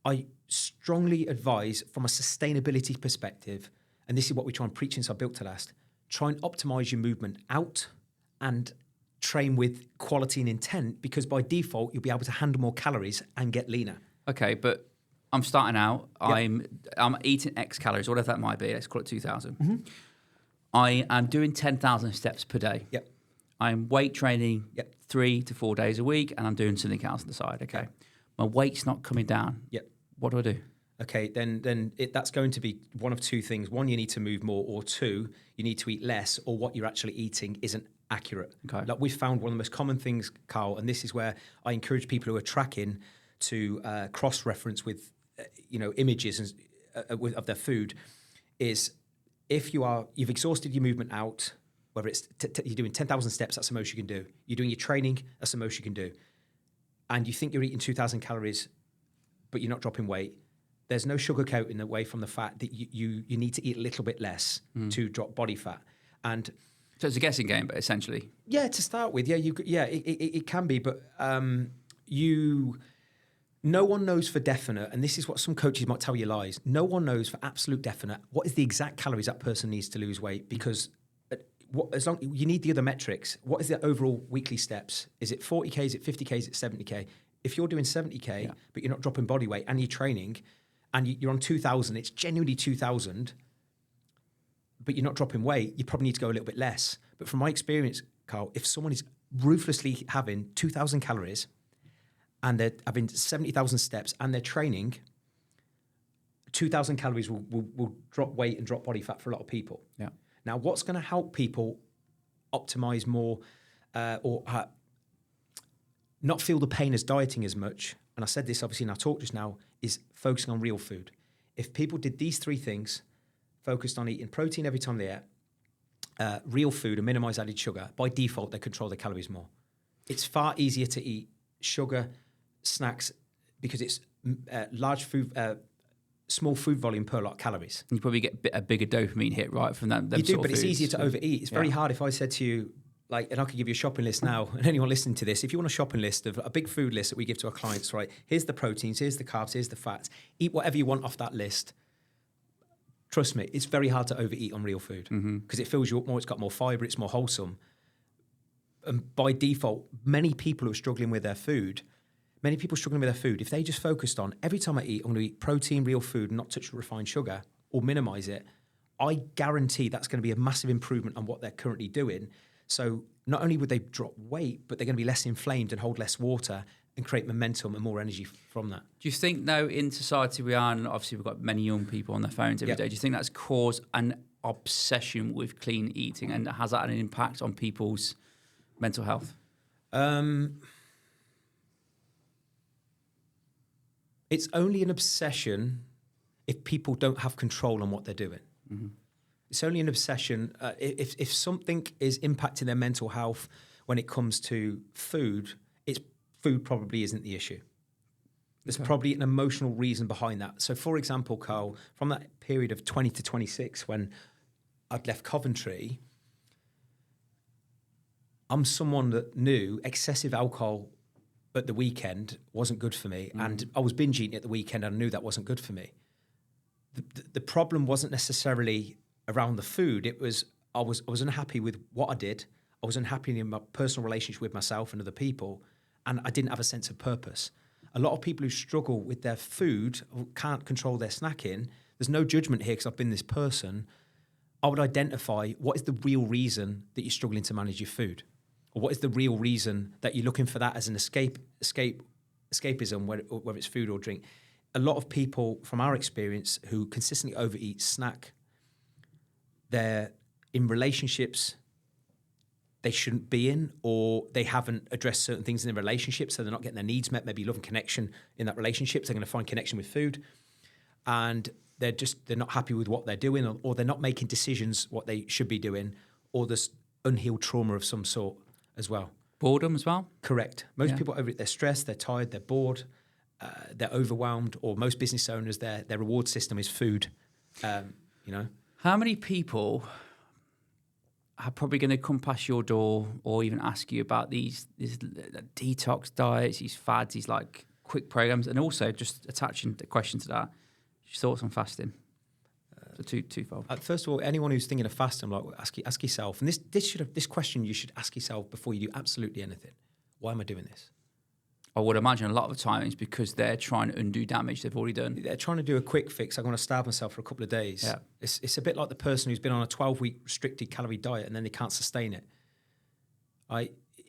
I strongly advise, from a sustainability perspective, and this is what we try and preach since I built to last, try and optimize your movement out and train with quality and intent, because by default, you'll be able to handle more calories and get leaner. Okay, but I'm starting out. Yep. I'm eating X calories, whatever that might be. Let's call it 2,000. I am doing 10,000 steps per day. Yep. I'm weight training 3 to 4 days a week, and I'm doing something else on the side. Okay. My weight's not coming down. Yep. What do I do? Okay, then that's going to be one of two things. One, you need to move more, or two, you need to eat less, or what you're actually eating isn't accurate. Okay. Like, we've found one of the most common things, Carl, and this is where I encourage people who are tracking to cross-reference with images of their food, is if you've exhausted your movement out, whether it's you're doing 10,000 steps, that's the most you can do. You're doing your training, that's the most you can do. And you think you're eating 2,000 calories, but you're not dropping weight. There's no sugarcoating away from the fact that you need to eat a little bit less to drop body fat. And so it's a guessing game, but essentially. Yeah, to start with, it can be, but no one knows for definite, and this is what some coaches might tell you lies. No one knows for absolute definite what is the exact calories that person needs to lose weight, because as long you need the other metrics. What is the overall weekly steps? Is it 40K? Is it 50K? Is it 70K? If you're doing 70K, but you're not dropping body weight and you're training, and you're on 2,000, it's genuinely 2,000, but you're not dropping weight, you probably need to go a little bit less. But from my experience, Carl, if someone is ruthlessly having 2,000 calories and they're having 70,000 steps and they're training, 2,000 calories will drop weight and drop body fat for a lot of people. Yeah. Now, what's going to help people optimize more or not feel the pain as dieting as much, and I said this obviously in our talk just now, is focusing on real food. If people did these three things, focused on eating protein every time they ate, real food and minimize added sugar, by default, they control their calories more. It's far easier to eat sugar, snacks, because it's large food, small food volume per lot of calories. You probably get a bigger dopamine hit, right, from that. You do, but it's easier to overeat. It's very hard if I said to you, like, and I could give you a shopping list now, and anyone listening to this, if you want a shopping list of a big food list that we give to our clients, right? Here's the proteins, here's the carbs, here's the fats. Eat whatever you want off that list. Trust me, it's very hard to overeat on real food because it fills you up more, it's got more fibre, it's more wholesome. And by default, many people who are struggling with their food, if they just focused on, every time I eat, I'm going to eat protein, real food, not touch refined sugar or minimise it, I guarantee that's going to be a massive improvement on what they're currently doing. So not only would they drop weight, but they're going to be less inflamed and hold less water and create momentum and more energy from that. Do you think, though, in society we are, and obviously we've got many young people on their phones every day, do you think that's caused an obsession with clean eating, and has that an impact on people's mental health? It's only an obsession if people don't have control on what they're doing. It's only an obsession if something is impacting their mental health when it comes to food. Food probably isn't the issue. There's probably an emotional reason behind that. So, for example, Carl, from that period of 20 to 26 when I'd left Coventry, I'm someone that knew excessive alcohol at the weekend wasn't good for me, and I was binge eating at the weekend and I knew that wasn't good for me. The problem wasn't necessarily around the food. It was I was unhappy with what I did. I was unhappy in my personal relationship with myself and other people, and I didn't have a sense of purpose. A lot of people who struggle with their food, can't control their snacking, there's no judgment here because I've been this person. I would identify what is the real reason that you're struggling to manage your food, or what is the real reason that you're looking for that as an escapism, whether it's food or drink. A lot of people, from our experience, who consistently overeat, snack, they're in relationships they shouldn't be in, or they haven't addressed certain things in their relationship, so they're not getting their needs met, maybe love and connection in that relationship. So they're going to find connection with food, and they're not happy with what they're doing, or they're not making decisions what they should be doing, or there's unhealed trauma of some sort as well. Boredom as well? Correct. Most people they're stressed, they're tired, they're bored, they're overwhelmed, or most business owners, their reward system is food. How many people are probably going to come past your door or even ask you about these detox diets, these fads, these like quick programs, and also just attaching the question to that, your thoughts on fasting? So twofold. First of all, anyone who's thinking of fasting, like ask yourself, and this question you should ask yourself before you do absolutely anything. Why am I doing this? I would imagine a lot of the time it's because they're trying to undo damage they've already done. They're trying to do a quick fix. I'm going to starve myself for a couple of days. Yeah. It's a bit like the person who's been on a 12-week restricted calorie diet and then they can't sustain it.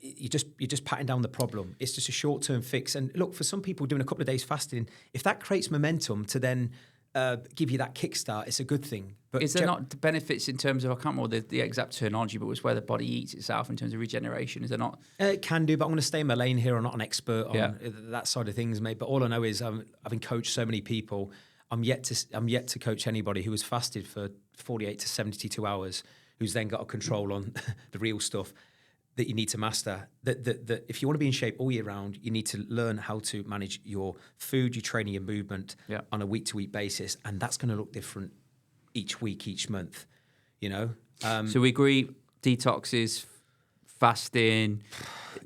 You're just patting down the problem. It's just a short-term fix. And look, for some people doing a couple of days fasting, if that creates momentum to then give you that kickstart, it's a good thing. But is there not benefits in terms of, I can't remember the exact terminology, but it's where the body eats itself in terms of regeneration? Is there not? It can do, but I'm going to stay in my lane here. I'm not an expert on that side of things, mate. But all I know is having coached so many people, I'm yet to coach anybody who has fasted for 48 to 72 hours, who's then got a control on the real stuff that you need to master. That if you want to be in shape all year round, you need to learn how to manage your food, your training, your movement on a week-to-week basis, and that's going to look different each week, each month. So we agree, detox is fasting.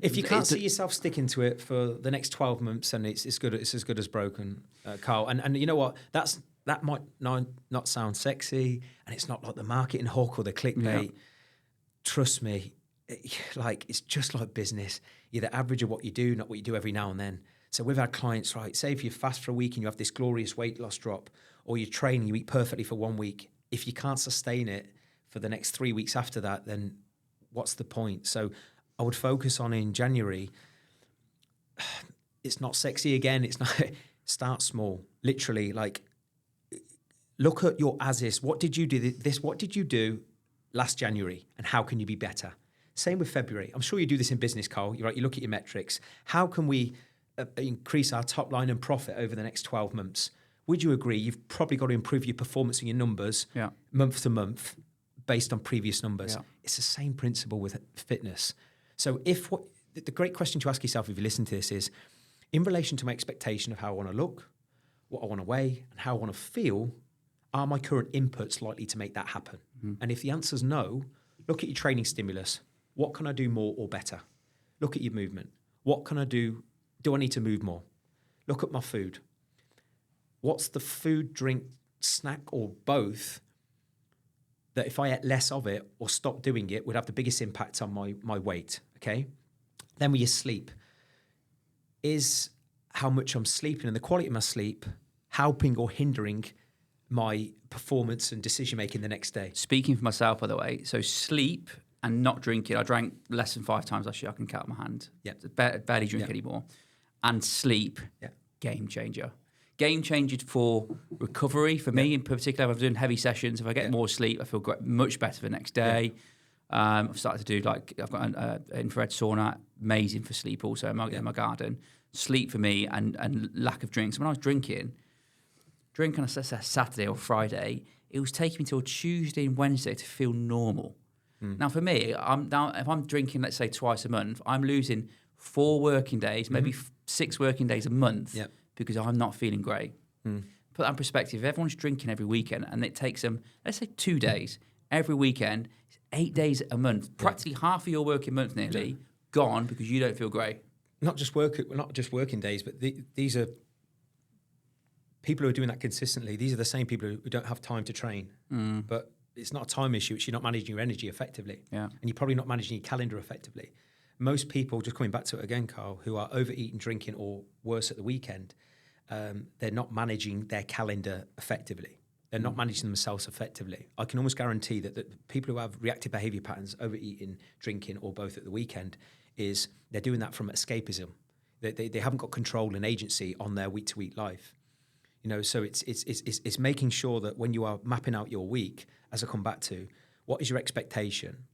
If you can't see yourself sticking to it for the next 12 months, then it's as good as broken, Carl. And you know what? That might not sound sexy, and it's not like the marketing hawk or the clickbait. Trust me. It's just like business. You're the average of what you do, not what you do every now and then. So we've had clients, right, say if you fast for a week and you have this glorious weight loss drop, or you train and you eat perfectly for 1 week, if you can't sustain it for the next 3 weeks after that, then what's the point? So I would focus on in January. It's not sexy again. It's not. Start small. Literally, like, look at your as-is. What did you do this? What did you do last January, and how can you be better? Same with February. I'm sure you do this in business, Carl. You're right. You look at your metrics. How can we increase our top line and profit over the next 12 months? Would you agree? You've probably got to improve your performance and your numbers month to month based on previous numbers. Yeah. It's the same principle with fitness. So the great question to ask yourself if you listen to this is, in relation to my expectation of how I want to look, what I want to weigh, and how I want to feel, are my current inputs likely to make that happen? Mm-hmm. And if the answer's no, look at your training stimulus. What can I do more or better? Look at your movement. What can I do? Do I need to move more? Look at my food. What's the food, drink, snack, or both that if I ate less of it or stopped doing it would have the biggest impact on my weight, okay? Then with your sleep. Is how much I'm sleeping and the quality of my sleep helping or hindering my performance and decision-making the next day? Speaking for myself, by the way, so sleep and not drinking. I drank less than 5 times last year. I can count my hand. Yeah. Barely drink anymore. And sleep, game changer. Game changer for recovery. For me in particular, if I'm doing heavy sessions, if I get more sleep, I feel much better the next day. I've started to do, I've got an infrared sauna, amazing for sleep also in my garden. Sleep for me and lack of drinks. When I was drinking on a Saturday or Friday, it was taking me till Tuesday and Wednesday to feel normal. Now for me, if I'm drinking, let's say twice a month, I'm losing 4 working days, maybe 6 working days a month because I'm not feeling great. Put that in perspective, if everyone's drinking every weekend and it takes them, let's say 2 days every weekend, 8 days a month, practically half of your working month nearly gone because you don't feel great. Not just working days, but these are people who are doing that consistently. These are the same people who don't have time to train. But it's not a time issue. It's you're not managing your energy effectively. And you're probably not managing your calendar effectively. Most people, just coming back to it again, Carl, who are overeating, drinking, or worse at the weekend, they're not managing their calendar effectively. They're not managing themselves effectively. I can almost guarantee that the people who have reactive behaviour patterns, overeating, drinking, or both at the weekend, is they're doing that from escapism. They haven't got control and agency on their week-to-week life. So it's making sure that when you are mapping out your week, as I come back to, what is your expectation?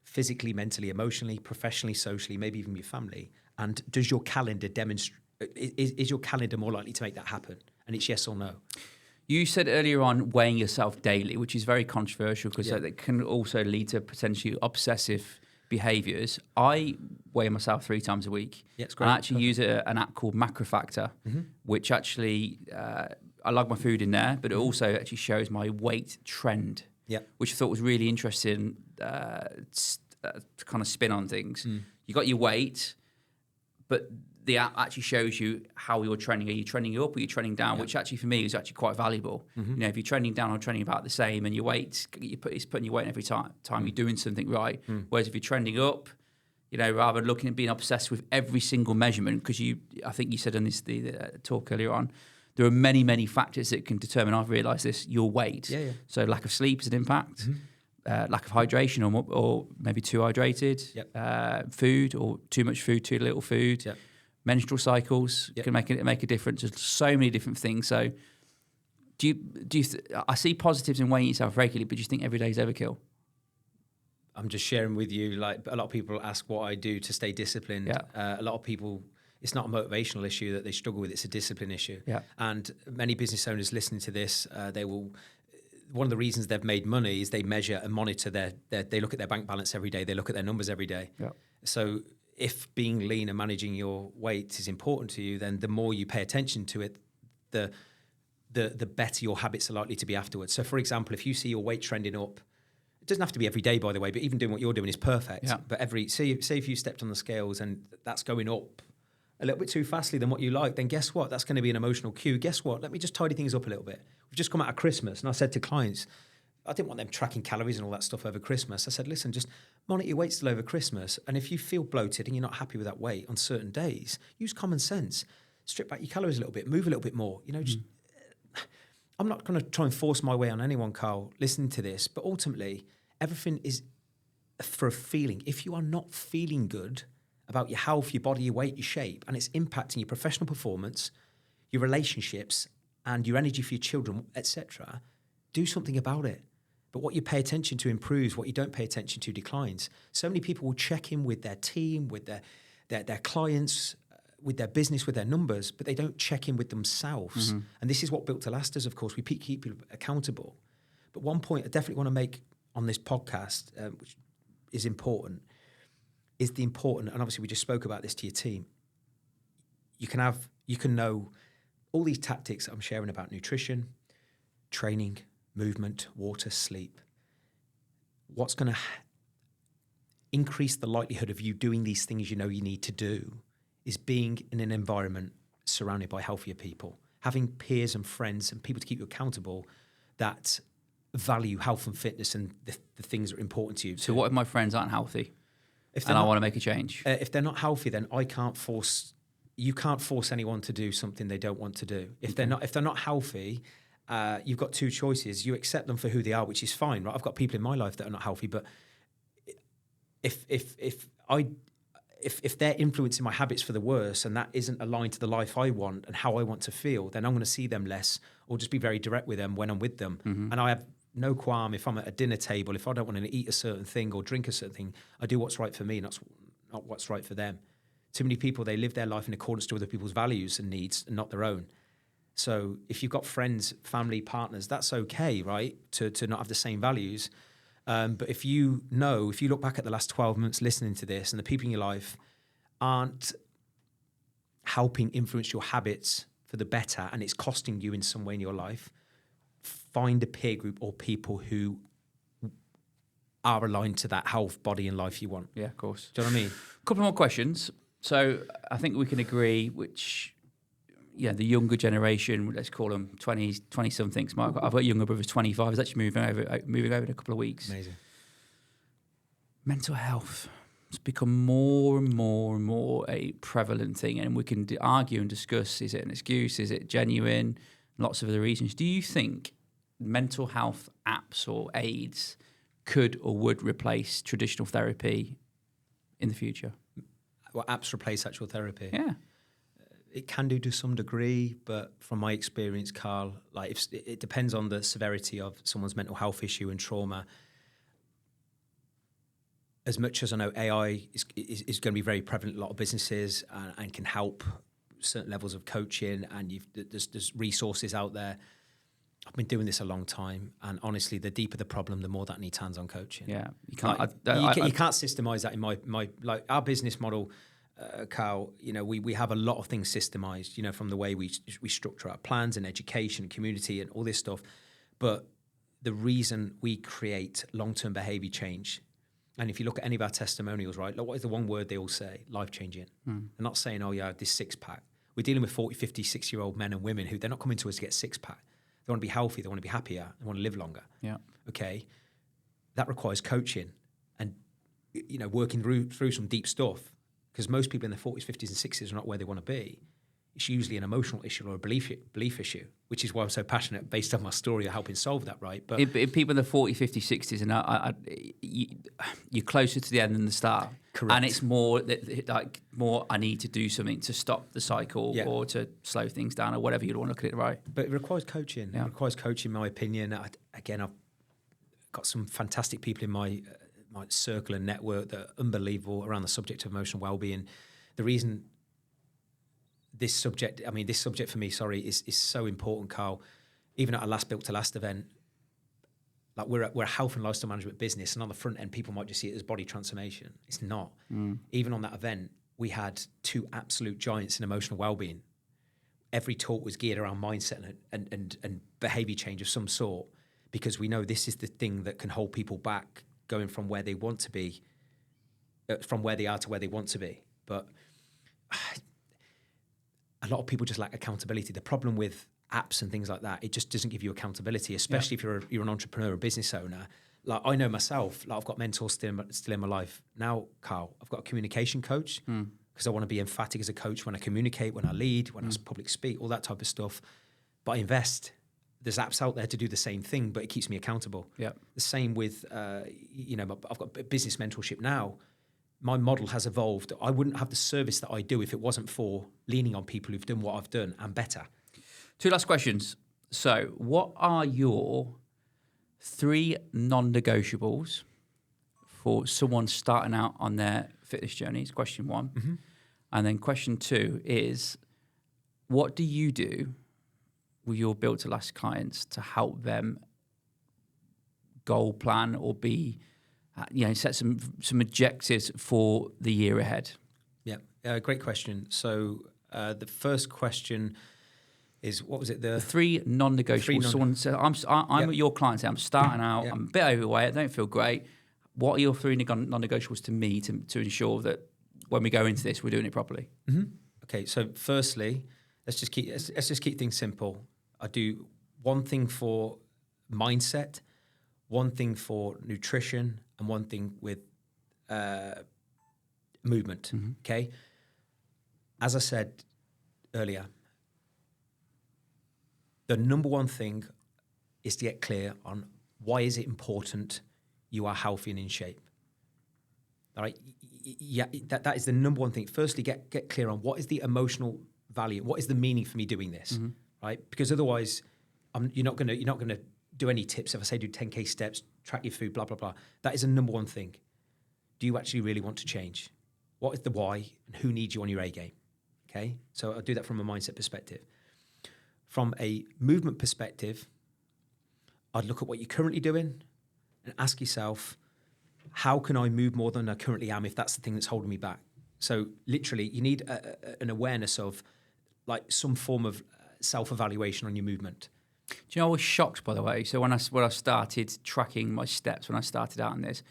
Physically, mentally, emotionally, professionally, socially, maybe even your family. And does your calendar demonstrate, is your calendar more likely to make that happen? And it's yes or no. You said earlier on weighing yourself daily, which is very controversial because that can also lead to potentially obsessive behaviours. I weigh myself 3 times a week. Yeah, it's great. I actually use an app called Macrofactor, which actually, I log my food in there, but it also actually shows my weight trend, which I thought was really interesting to kind of spin on things. You got your weight, but the app actually shows you how you're trending. Are you trending up or are you trending down? Which actually for me is actually quite valuable. If you're trending down or trending about the same and your weight, it's putting your weight in every time you're doing something right. Whereas if you're trending up, rather than looking at being obsessed with every single measurement, because I think you said in the talk earlier on, there are many, many factors that can determine, I've realised this, your weight. So lack of sleep is an impact. Lack of hydration or maybe too hydrated. Food or too much food, too little food. Menstrual cycles can make a difference. There's so many different things. So, I see positives in weighing yourself regularly, but do you think every day is overkill? I'm just sharing with you. Like a lot of people ask what I do to stay disciplined. A lot of people, it's not a motivational issue that they struggle with. It's a discipline issue. And many business owners listening to this, they will. One of the reasons they've made money is they measure and monitor they look at their bank balance every day. They look at their numbers every day. So if being lean and managing your weight is important to you, then the more you pay attention to it, the better your habits are likely to be afterwards. So for example, if you see your weight trending up, it doesn't have to be every day, by the way, but even doing what you're doing is perfect. But say if you stepped on the scales and that's going up a little bit too fastly than what you like, then guess what? That's going to be an emotional cue. Guess what? Let me just tidy things up a little bit. We've just come out of Christmas, and I said to clients, I didn't want them tracking calories and all that stuff over Christmas. I said, listen, just monitor your weight still over Christmas. And if you feel bloated and you're not happy with that weight on certain days, use common sense. Strip back your calories a little bit, move a little bit more. I'm not going to try and force my way on anyone, Carl, listening to this. But ultimately, everything is for a feeling. If you are not feeling good about your health, your body, your weight, your shape, and it's impacting your professional performance, your relationships, and your energy for your children, etc., do something about it. But what you pay attention to improves. What you don't pay attention to declines. So many people will check in with their team, with their clients, with their business, with their numbers, but they don't check in with themselves. And this is what Built to Last does, of course. We keep people accountable. But one point I definitely want to make on this podcast, which is important, is the important, and obviously we just spoke about this to your team. You can know all these tactics I'm sharing about nutrition, training, movement, water, sleep. What's going to increase the likelihood of you doing these things you know you need to do is being in an environment surrounded by healthier people, having peers and friends and people to keep you accountable that value health and fitness and the things that are important to you. So what if my friends aren't healthy and I want to make a change? If they're not healthy, then you can't force anyone to do something they don't want to do. If they're not healthy, you've got two choices. You accept them for who they are, which is fine, right? I've got people in my life that are not healthy, but if they're influencing my habits for the worse and that isn't aligned to the life I want and how I want to feel, then I'm going to see them less or just be very direct with them when I'm with them. And I have no qualm if I'm at a dinner table, if I don't want to eat a certain thing or drink a certain thing, I do what's right for me, not what's right for them. Too many people, they live their life in accordance to other people's values and needs and not their own. So if you've got friends, family, partners, that's okay, right? To not have the same values. But if you look back at the last 12 months listening to this and the people in your life aren't helping influence your habits for the better and it's costing you in some way in your life, find a peer group or people who are aligned to that health, body and life you want. Yeah, of course. Do you know what I mean? A couple more questions. So I think we can agree the younger generation, let's call them 20-somethings. I've got younger brothers, 25. He's actually moving over in a couple of weeks. Amazing. Mental health has become more and more and more a prevalent thing, and we can argue and discuss, is it an excuse, is it genuine, lots of other reasons. Do you think mental health apps or aids could or would replace traditional therapy in the future? Well, apps replace actual therapy. Yeah. It can do to some degree, but from my experience, Carl, it depends on the severity of someone's mental health issue and trauma. As much as I know AI is going to be very prevalent in a lot of businesses and can help certain levels of coaching, and there's resources out there. I've been doing this a long time, and honestly, the deeper the problem, the more that needs hands-on coaching. Yeah, you can't systemize that in my like our business model. Carl, we have a lot of things systemized, from the way we structure our plans and education, community and all this stuff. But the reason we create long-term behavior change, and if you look at any of our testimonials, right, like what is the one word they all say? Life-changing. They're not saying, oh yeah, this six-pack. We're dealing with 40, 50, 60-year-old men and women who they're not coming to us to get six-pack. They want to be healthy, they want to be happier, they want to live longer. Yeah. Okay. That requires coaching and, working through some deep stuff. Because most people in their 40s, 50s and 60s are not where they want to be. It's usually an emotional issue or a belief issue, which is why I'm so passionate based on my story of helping solve that, right? But if people in the 40, 50, 60s, and you're closer to the end than the start. Correct. And it's more I need to do something to stop the cycle or to slow things down or whatever you want to look at it, right? But it requires coaching. Yeah. It requires coaching, in my opinion. I've got some fantastic people in my circle and network that are unbelievable around the subject of emotional well-being. The reason this subject for me, is so important, Carl. Even at our last Built to Last event, like we're a health and lifestyle management business, and on the front end, people might just see it as body transformation. It's not. Even on that event, we had two absolute giants in emotional well-being. Every talk was geared around mindset and behavior change of some sort, because we know this is the thing that can hold people back going from where they want to be, from where they are to where they want to be. But a lot of people just lack accountability. The problem with apps and things like that, it just doesn't give you accountability, especially if you're an entrepreneur, a business owner. Like I know myself, like I've got mentors still in my life. Now, Carl, I've got a communication coach because I want to be emphatic as a coach when I communicate, when I lead, when I public speak, all that type of stuff. But I invest there's apps out there to do the same thing, but it keeps me accountable. Yeah. The same with, I've got business mentorship now. My model has evolved. I wouldn't have the service that I do if it wasn't for leaning on people who've done what I've done and better. 2 last questions. So, what are your 3 non-negotiables for someone starting out on their fitness journey? Is question 1. Mm-hmm. And then question 2 is, what do you do with your Built to Last clients to help them goal plan or be, set some objectives for the year ahead? Yeah, great question. So the first question is, what was it? The 3 non-negotiables. Someone said, I'm your client. I'm starting out. I'm a bit overweight. I don't feel great. What are your 3 non-negotiables to me to ensure that when we go into this, we're doing it properly? Mm-hmm. Okay, so firstly, let's just keep things simple. I do 1 thing for mindset, 1 thing for nutrition, and 1 thing with movement. Mm-hmm. Okay, as I said earlier, the number 1 thing is to get clear on why is it important you are healthy and in shape. All right, yeah, that is the number 1 thing. Firstly, get clear on what is the emotional value, what is the meaning for me doing this, mm-hmm. right? Because otherwise, you're not gonna do any tips. If I say do 10K steps, track your food, blah blah blah, that is the number 1 thing. Do you actually really want to change? What is the why, and who needs you on your A game? Okay, so I'll do that from a mindset perspective. From a movement perspective, I'd look at what you're currently doing and ask yourself, how can I move more than I currently am if that's the thing that's holding me back? So literally, you need an awareness of like some form of self-evaluation on your movement. Do you know, I was shocked, by the way. So when I started tracking my steps, when I started out on this,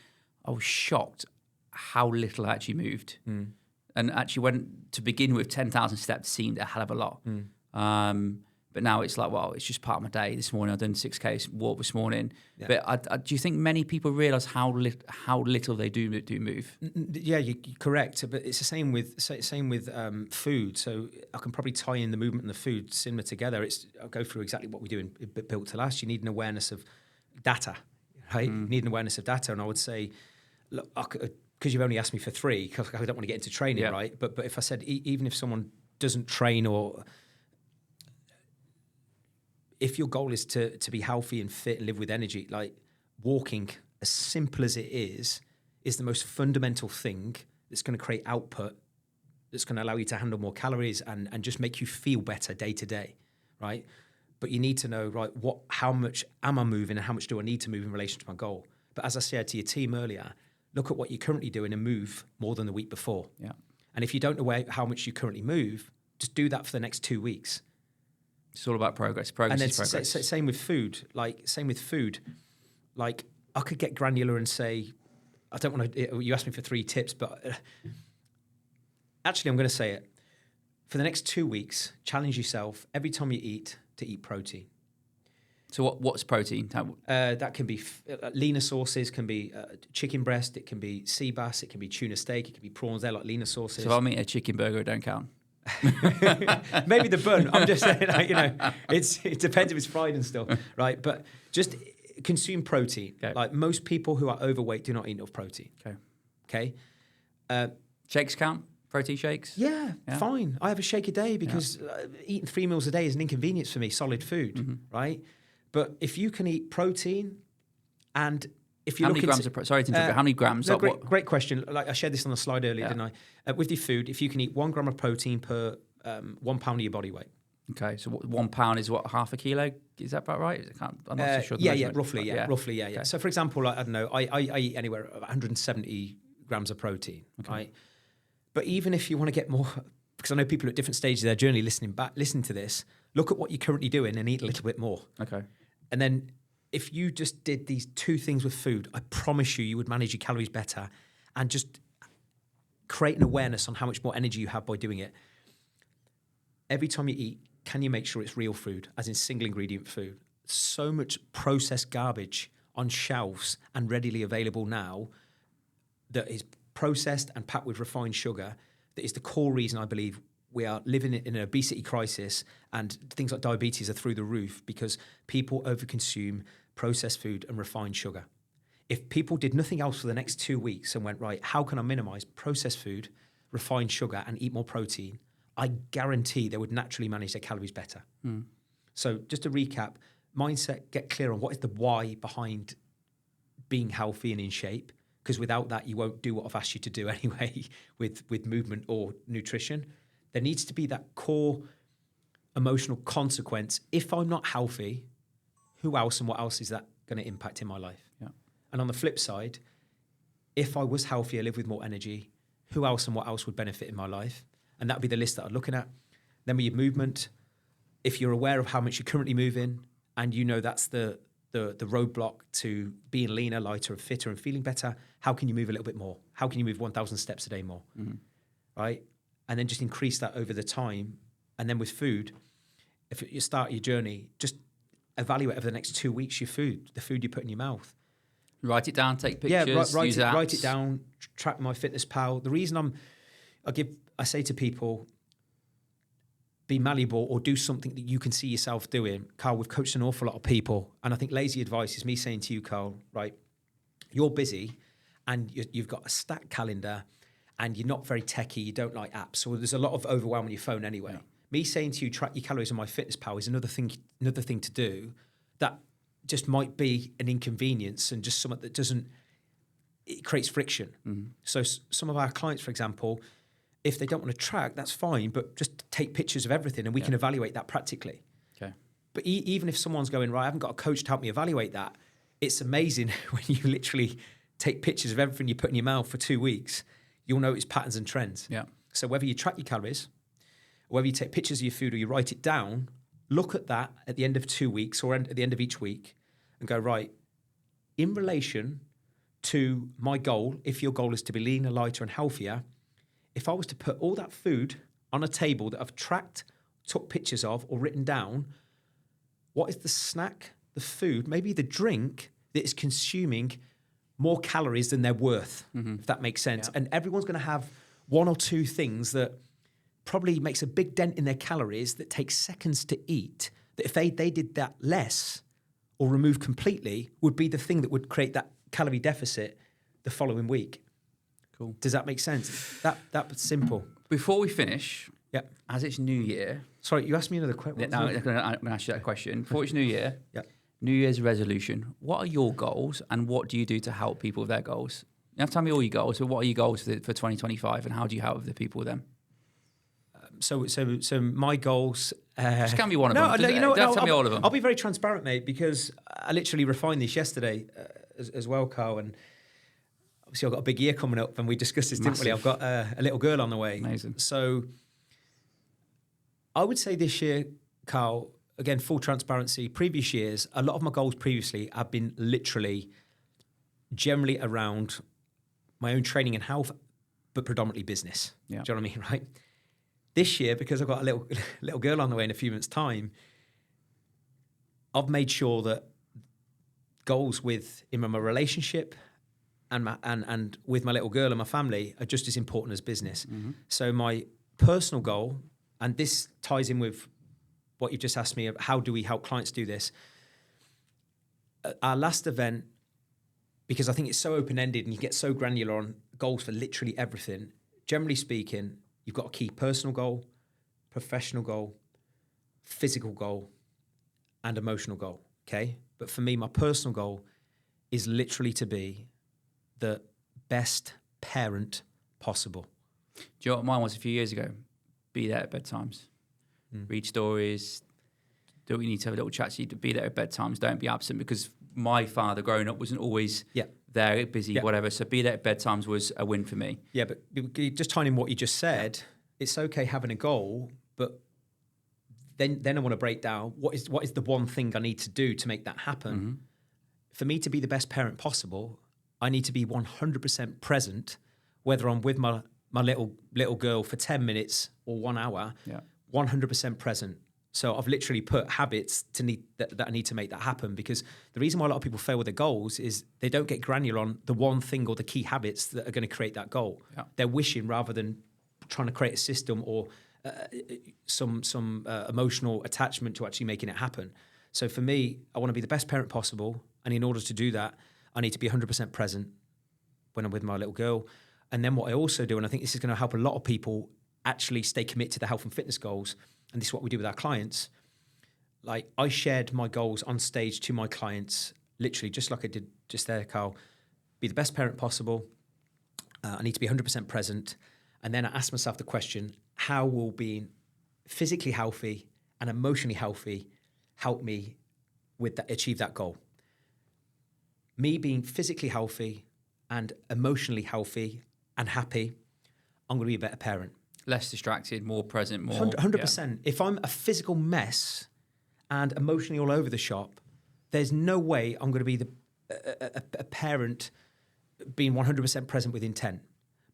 I was shocked how little I actually moved. Mm. And actually, when to begin with, 10,000 steps seemed a hell of a lot. Mm. But now it's like, well, it's just part of my day. This morning, I've done 6K walk this morning. Yeah. But do you think many people realise how little they do move? Yeah, you're correct. But it's the same with food. So I can probably tie in the movement and the food similar together. I'll go through exactly what we do in Built to Last. You need an awareness of data, right? You need an awareness of data. And I would say, look, because you've only asked me for 3, because I don't want to get into training, right? But if I said, even if someone doesn't train, or if your goal is to be healthy and fit and live with energy, like walking, as simple as it is the most fundamental thing that's going to create output, that's going to allow you to handle more calories and just make you feel better day to day, right? But you need to know, right, how much am I moving and how much do I need to move in relation to my goal? But as I said to your team earlier, look at what you're currently doing and move more than the week before. Yeah. And if you don't know how much you currently move, just do that for the next 2 weeks. It's all about progress. Progress is progress. Same with food. Like I could get granular and say, I don't want to. You asked me for 3 tips, but actually, I'm going to say it. For the next 2 weeks, challenge yourself every time you eat to eat protein. So what's protein? That can be leaner sources, can be chicken breast, it can be sea bass, it can be tuna steak, it can be prawns. They're like leaner sources. So if I eat a chicken burger, it don't count. Maybe the bun. I'm just saying, it depends if it's fried and stuff, right? But just consume protein. Okay. Like most people who are overweight do not eat enough protein. Okay. Shakes count? Protein shakes? Yeah, fine. I have a shake a day because eating 3 meals a day is an inconvenience for me. Solid food, right? But if you can eat protein, and if you how many grams of sorry to interrupt, how many grams? No, great question. Like I shared this on the slide earlier, didn't I? With your food, if you can eat 1 gram of protein per 1 pound of your body weight. Okay, so 1 pound is what, half a kilo? Is that about right? I'm not so sure. Roughly. Okay. So for example, I don't know, I eat anywhere 170 grams of protein, right? But even if you want to get more, because I know people at different stages of their journey listening to this, look at what you're currently doing and eat a little bit more. Okay. And then if you just did these 2 things with food, I promise you would manage your calories better and just create an awareness on how much more energy you have by doing it. Every time you eat, can you make sure it's real food, as in single ingredient food? So much processed garbage on shelves and readily available now that is processed and packed with refined sugar that is the core reason I believe we are living in an obesity crisis, and things like diabetes are through the roof because people overconsume processed food and refined sugar. If people did nothing else for the next 2 weeks and went, right, how can I minimize processed food, refined sugar, and eat more protein, I guarantee they would naturally manage their calories better. So just to recap, mindset, get clear on what is the why behind being healthy and in shape, because without that, you won't do what I've asked you to do anyway with movement or nutrition. There needs to be that core emotional consequence. If I'm not healthy, who else and what else is that going to impact in my life? Yeah. And on the flip side, if I was healthier, live with more energy, who else and what else would benefit in my life? And that would be the list that I'm looking at. Then with your movement, if you're aware of how much you're currently moving and you know that's the roadblock to being leaner, lighter, and fitter and feeling better, how can you move a little bit more? How can you move 1,000 steps a day more? Right? And then just increase that over the time. And then with food, if you start your journey, just evaluate over the next 2 weeks your food, the food you put in your mouth. Write it down, take pictures, write it down, track MyFitnessPal. The reason I say to people, be malleable or do something that you can see yourself doing. Carl, we've coached an awful lot of people. And I think lazy advice is me saying to you, Carl, right, you're busy and you've got a stacked calendar and you're not very techie, you don't like apps. So there's a lot of overwhelm on your phone anyway. Yeah. Me saying to you, track your calories on MyFitnessPal is another thing to do that just might be an inconvenience and just something that it creates friction. So some of our clients, for example, if they don't want to track, that's fine, but just take pictures of everything and we can evaluate that practically. Okay. But even if someone's going, right, I haven't got a coach to help me evaluate that, it's amazing when you literally take pictures of everything you put in your mouth for 2 weeks, you'll notice patterns and trends. Yeah. So whether you track your calories, whether you take pictures of your food or you write it down, look at that at the end of 2 weeks or at the end of each week and go, right, in relation to my goal, if your goal is to be leaner, lighter and healthier, if I was to put all that food on a table that I've tracked, took pictures of or written down, what is the snack, the food, maybe the drink that is consuming more calories than they're worth, if that makes sense. Yeah. And everyone's going to have one or two things that probably makes a big dent in their calories that takes seconds to eat, that if they did that less or remove completely, would be the thing that would create that calorie deficit the following week. Cool. Does that make sense? That's simple. Before we finish, Yep. As it's New Year. Sorry, you asked me another question. No, I'm going to ask you that question. Before it's New Year, Yep. New Year's resolution. What are your goals and what do you do to help people with their goals? You have to tell me all your goals. So what are your goals for 2025 and how do you help the people with them? So my goals. Just can be one of them. No, you know what? Don't tell me all of them. I'll be very transparent, mate, because I literally refined this yesterday as well, Carl. And obviously, I've got a big year coming up, and we discussed this, didn't we? I've got a little girl on the way. Amazing. So I would say this year, Carl, again, full transparency, previous years, a lot of my goals previously have been literally generally around my own training and health, but predominantly business. Yeah. Do you know what I mean, right? This year, because I've got a little girl on the way in a few months' time, I've made sure that goals in my relationship and with my little girl and my family are just as important as business. Mm-hmm. So my personal goal, and this ties in with what you've just asked me, how do we help clients do this? Our last event, because I think it's so open-ended and you get so granular on goals for literally everything, generally speaking, you've got a key personal goal, professional goal, physical goal, and emotional goal, okay? But for me, my personal goal is literally to be the best parent possible. Do you know what mine was a few years ago? Be there at bedtimes. Read stories. Do we need to have a little chat? So you be there at bedtimes. Don't be absent, because my father growing up wasn't always there, busy, whatever. So be there at bedtimes was a win for me. Yeah, but just tying in what you just said, it's okay having a goal, but then I want to break down what is the one thing I need to do to make that happen. Mm-hmm. For me to be the best parent possible, I need to be 100% present, whether I'm with my little girl for 10 minutes or 1 hour, 100% present. So I've literally put habits that I need to make that happen, because the reason why a lot of people fail with their goals is they don't get granular on the one thing or the key habits that are going to create that goal. Yeah. They're wishing rather than trying to create a system or some emotional attachment to actually making it happen. So for me, I want to be the best parent possible, and in order to do that, I need to be 100% present when I'm with my little girl. And then what I also do, and I think this is going to help a lot of people actually stay committed to their health and fitness goals, and this is what we do with our clients. Like, I shared my goals on stage to my clients, literally just like I did just there, Carl. Be the best parent possible. I need to be 100% present. And then I asked myself the question, how will being physically healthy and emotionally healthy help me with that, achieve that goal? Me being physically healthy and emotionally healthy and happy, I'm going to be a better parent. Less distracted, more present, more... 100%. Yeah. If I'm a physical mess and emotionally all over the shop, there's no way I'm going to be a parent being 100% present with intent.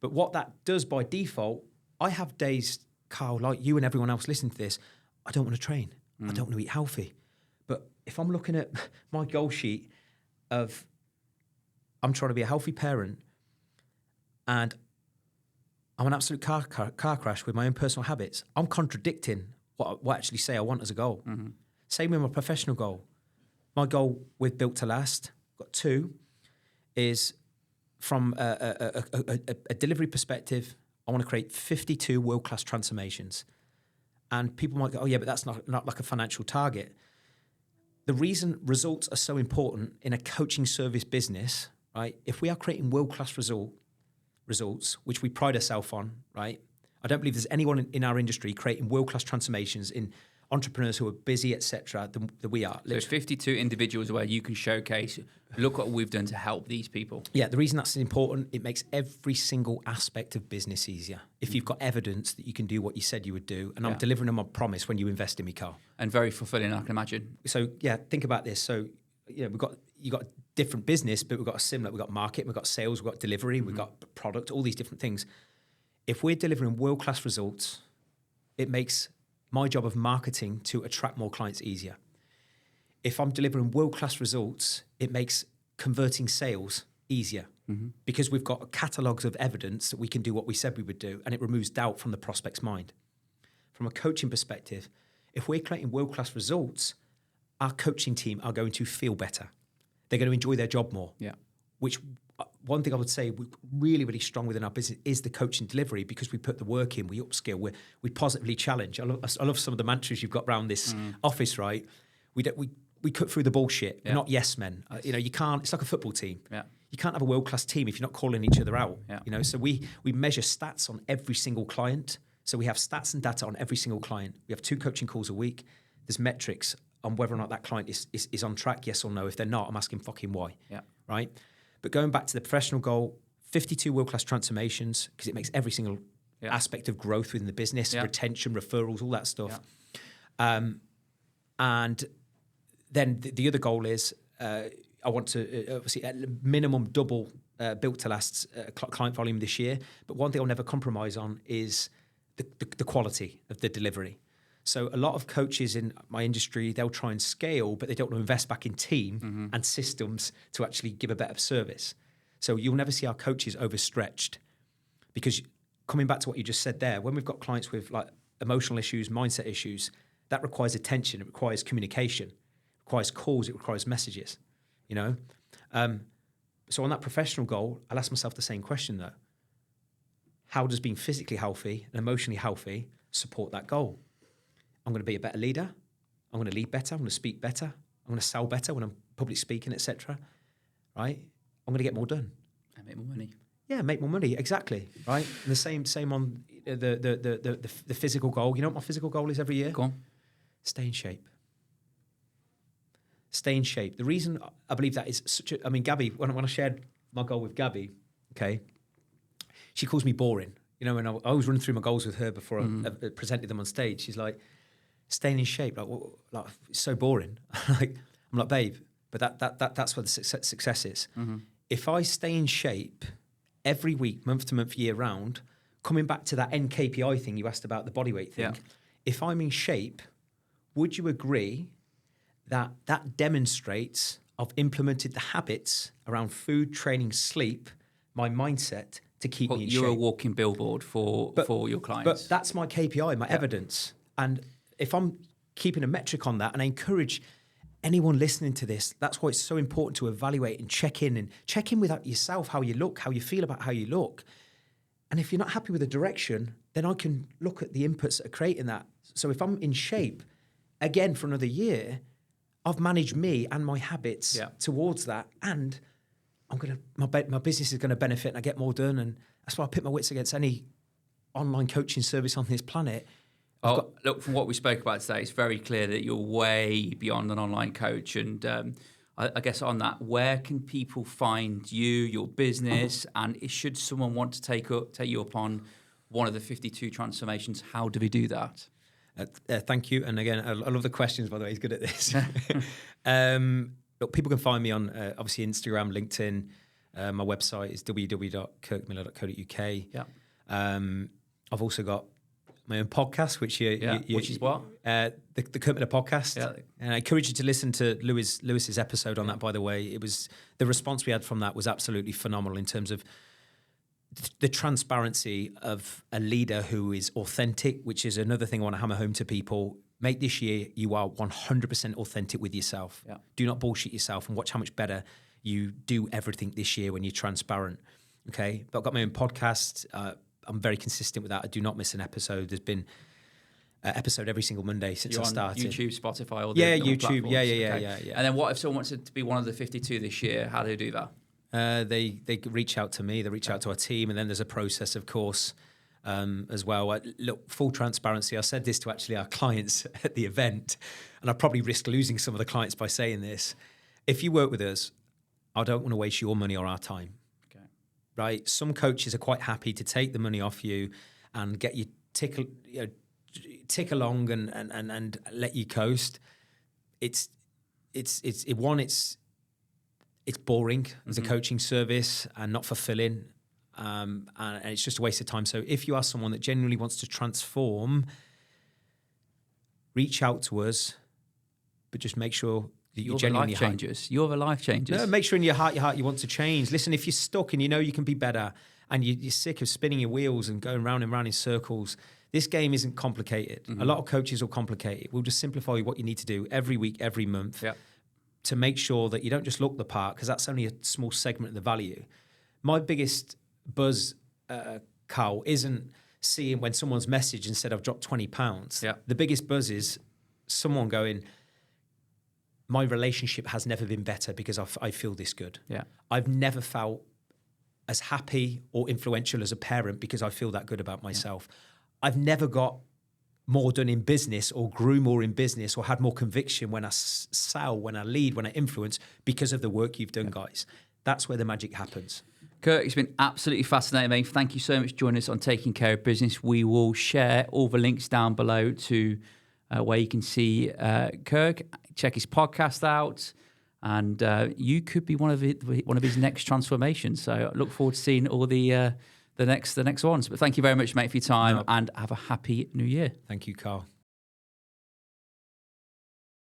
But what that does by default, I have days, Carl, like you and everyone else listening to this, I don't want to train. I don't want to eat healthy. But if I'm looking at my goal sheet of I'm trying to be a healthy parent and I'm an absolute car crash with my own personal habits, I'm contradicting what I actually say I want as a goal. Mm-hmm. Same with my professional goal. My goal with Built to Last, got two, is from a delivery perspective, I want to create 52 world-class transformations. And people might go, oh yeah, but that's not like a financial target. The reason results are so important in a coaching service business, right? If we are creating world-class results, which we pride ourselves on, right? I don't believe there's anyone in our industry creating world-class transformations in entrepreneurs who are busy, etc., than we are. So 52 individuals where you can showcase, look what we've done to help these people. Yeah, the reason that's important, it makes every single aspect of business easier. If you've got evidence that you can do what you said you would do, and I'm delivering on my promise when you invest in me, Carl. And very fulfilling, I can imagine. So yeah, think about this. So you got different business, but we've got a similar. We've got market, we've got sales, we've got delivery, we've got product, all these different things. If we're delivering world-class results, it makes my job of marketing to attract more clients easier. If I'm delivering world-class results, it makes converting sales easier because we've got catalogues of evidence that we can do what we said we would do, and it removes doubt from the prospect's mind. From a coaching perspective, if we're creating world-class results, our coaching team are going to feel better. They're going to enjoy their job more. Yeah. Which one thing I would say we're really, really strong within our business is the coaching delivery, because we put the work in, we upskill, we positively challenge. I love some of the mantras you've got around this office, right? We cut through the bullshit. We're not yes men. You can't. It's like a football team. Yeah. You can't have a world-class team if you're not calling each other out. Yeah. So we measure stats on every single client. So we have stats and data on every single client. We have 2 coaching calls a week. There's metrics on whether or not that client is on track, yes or no. If they're not, I'm asking fucking why. Yeah. Right? But going back to the professional goal, 52 world-class transformations, because it makes every single aspect of growth within the business, retention, referrals, all that stuff. Yeah. And then the other goal is I want to obviously at minimum double Built to Last's client volume this year. But one thing I'll never compromise on is the quality of the delivery. So a lot of coaches in my industry, they'll try and scale, but they don't want to invest back in team and systems to actually give a better service. So you'll never see our coaches overstretched, because coming back to what you just said there, when we've got clients with like emotional issues, mindset issues, that requires attention, it requires communication, it requires calls, it requires messages, So on that professional goal, I'll ask myself the same question though. How does being physically healthy and emotionally healthy support that goal? I'm going to be a better leader. I'm going to lead better. I'm going to speak better. I'm going to sell better when I'm public speaking, etc. Right? I'm going to get more done. And make more money. Yeah, make more money. Exactly. Right. And the same on the physical goal. You know what my physical goal is every year? Go on. Stay in shape. Stay in shape. The reason I believe that is Gabby, when I shared my goal with Gabby, okay, she calls me boring. And I always run through my goals with her before I presented them on stage. She's like, staying in shape, like it's so boring. I'm like, babe, but that's where the success is. If I stay in shape every week, month to month, year round, coming back to that NKPI thing you asked about, the body weight thing, if I'm in shape, would you agree that demonstrates I've implemented the habits around food, training, sleep, my mindset to keep me in You're shape. a walking billboard for your clients. But that's my KPI, my evidence. And if I'm keeping a metric on that, and I encourage anyone listening to this, that's why it's so important to evaluate and check in with yourself, how you look, how you feel about how you look. And if you're not happy with the direction, then I can look at the inputs that are creating that. So if I'm in shape, again, for another year, I've managed me and my habits towards that, and my business is going to benefit, and I get more done. And that's why I pit my wits against any online coaching service on this planet. Look, from what we spoke about today, it's very clear that you're way beyond an online coach. And I guess on that, where can people find you, your business, and should someone want to take you up on one of the 52 transformations, how do we do that? Thank you. And again, I love the questions, by the way. He's good at this. Look, people can find me on, obviously, Instagram, LinkedIn. My website is www.kirkmiller.co.uk. Yeah. I've also got my own podcast, which is what? The Kirk Miller podcast. Yeah. And I encourage you to listen to Lewis's episode on that, by the way. It was, the response we had from that was absolutely phenomenal in terms of the transparency of a leader who is authentic, which is another thing I want to hammer home to people. Make this year you are 100% authentic with yourself. Yeah. Do not bullshit yourself, and watch how much better you do everything this year when you're transparent. Okay? But I've got my own podcast. I'm very consistent with that. I do not miss an episode. There's been an episode every single Monday since I started. YouTube, Spotify, all the YouTube. Platforms. Yeah. And then what if someone wants to be one of the 52 this year? How do they do that? They reach out to me, they reach out to our team, and then there's a process, of course, as well. Look, full transparency, I said this to actually our clients at the event, and I probably risk losing some of the clients by saying this. If you work with us, I don't want to waste your money or our time. Okay. Right? Some coaches are quite happy to take the money off you and get you tick along and let you coast. It's boring as a coaching service and not fulfilling, and it's just a waste of time. So if you are someone that genuinely wants to transform, reach out to us, but just make sure that you're genuinely life changers. You're the life changers. No, make sure in your heart you want to change. Listen, if you're stuck and you know you can be better, and you're sick of spinning your wheels and going round and round in circles, this game isn't complicated. A lot of coaches will complicate it. We'll just simplify what you need to do every week, every month. Yeah. To make sure that you don't just look the part, because that's only a small segment of the value. My biggest buzz, Carl, isn't seeing when someone's message and said, I've dropped £20. Yeah. The biggest buzz is someone going, my relationship has never been better because I feel this good. Yeah. I've never felt as happy or influential as a parent because I feel that good about myself. Yeah. I've never got more done in business or grew more in business or had more conviction when I sell, when I lead, when I influence because of the work you've done, guys. That's where the magic happens. Kirk, it's been absolutely fascinating, mate. Thank you so much for joining us on Taking Care of Business. We will share all the links down below to where you can see Kirk, check his podcast out, and you could be one of his next transformations. So I look forward to seeing all the next ones. But thank you very much, mate, for your time, and have a happy new year. Thank you, Carl.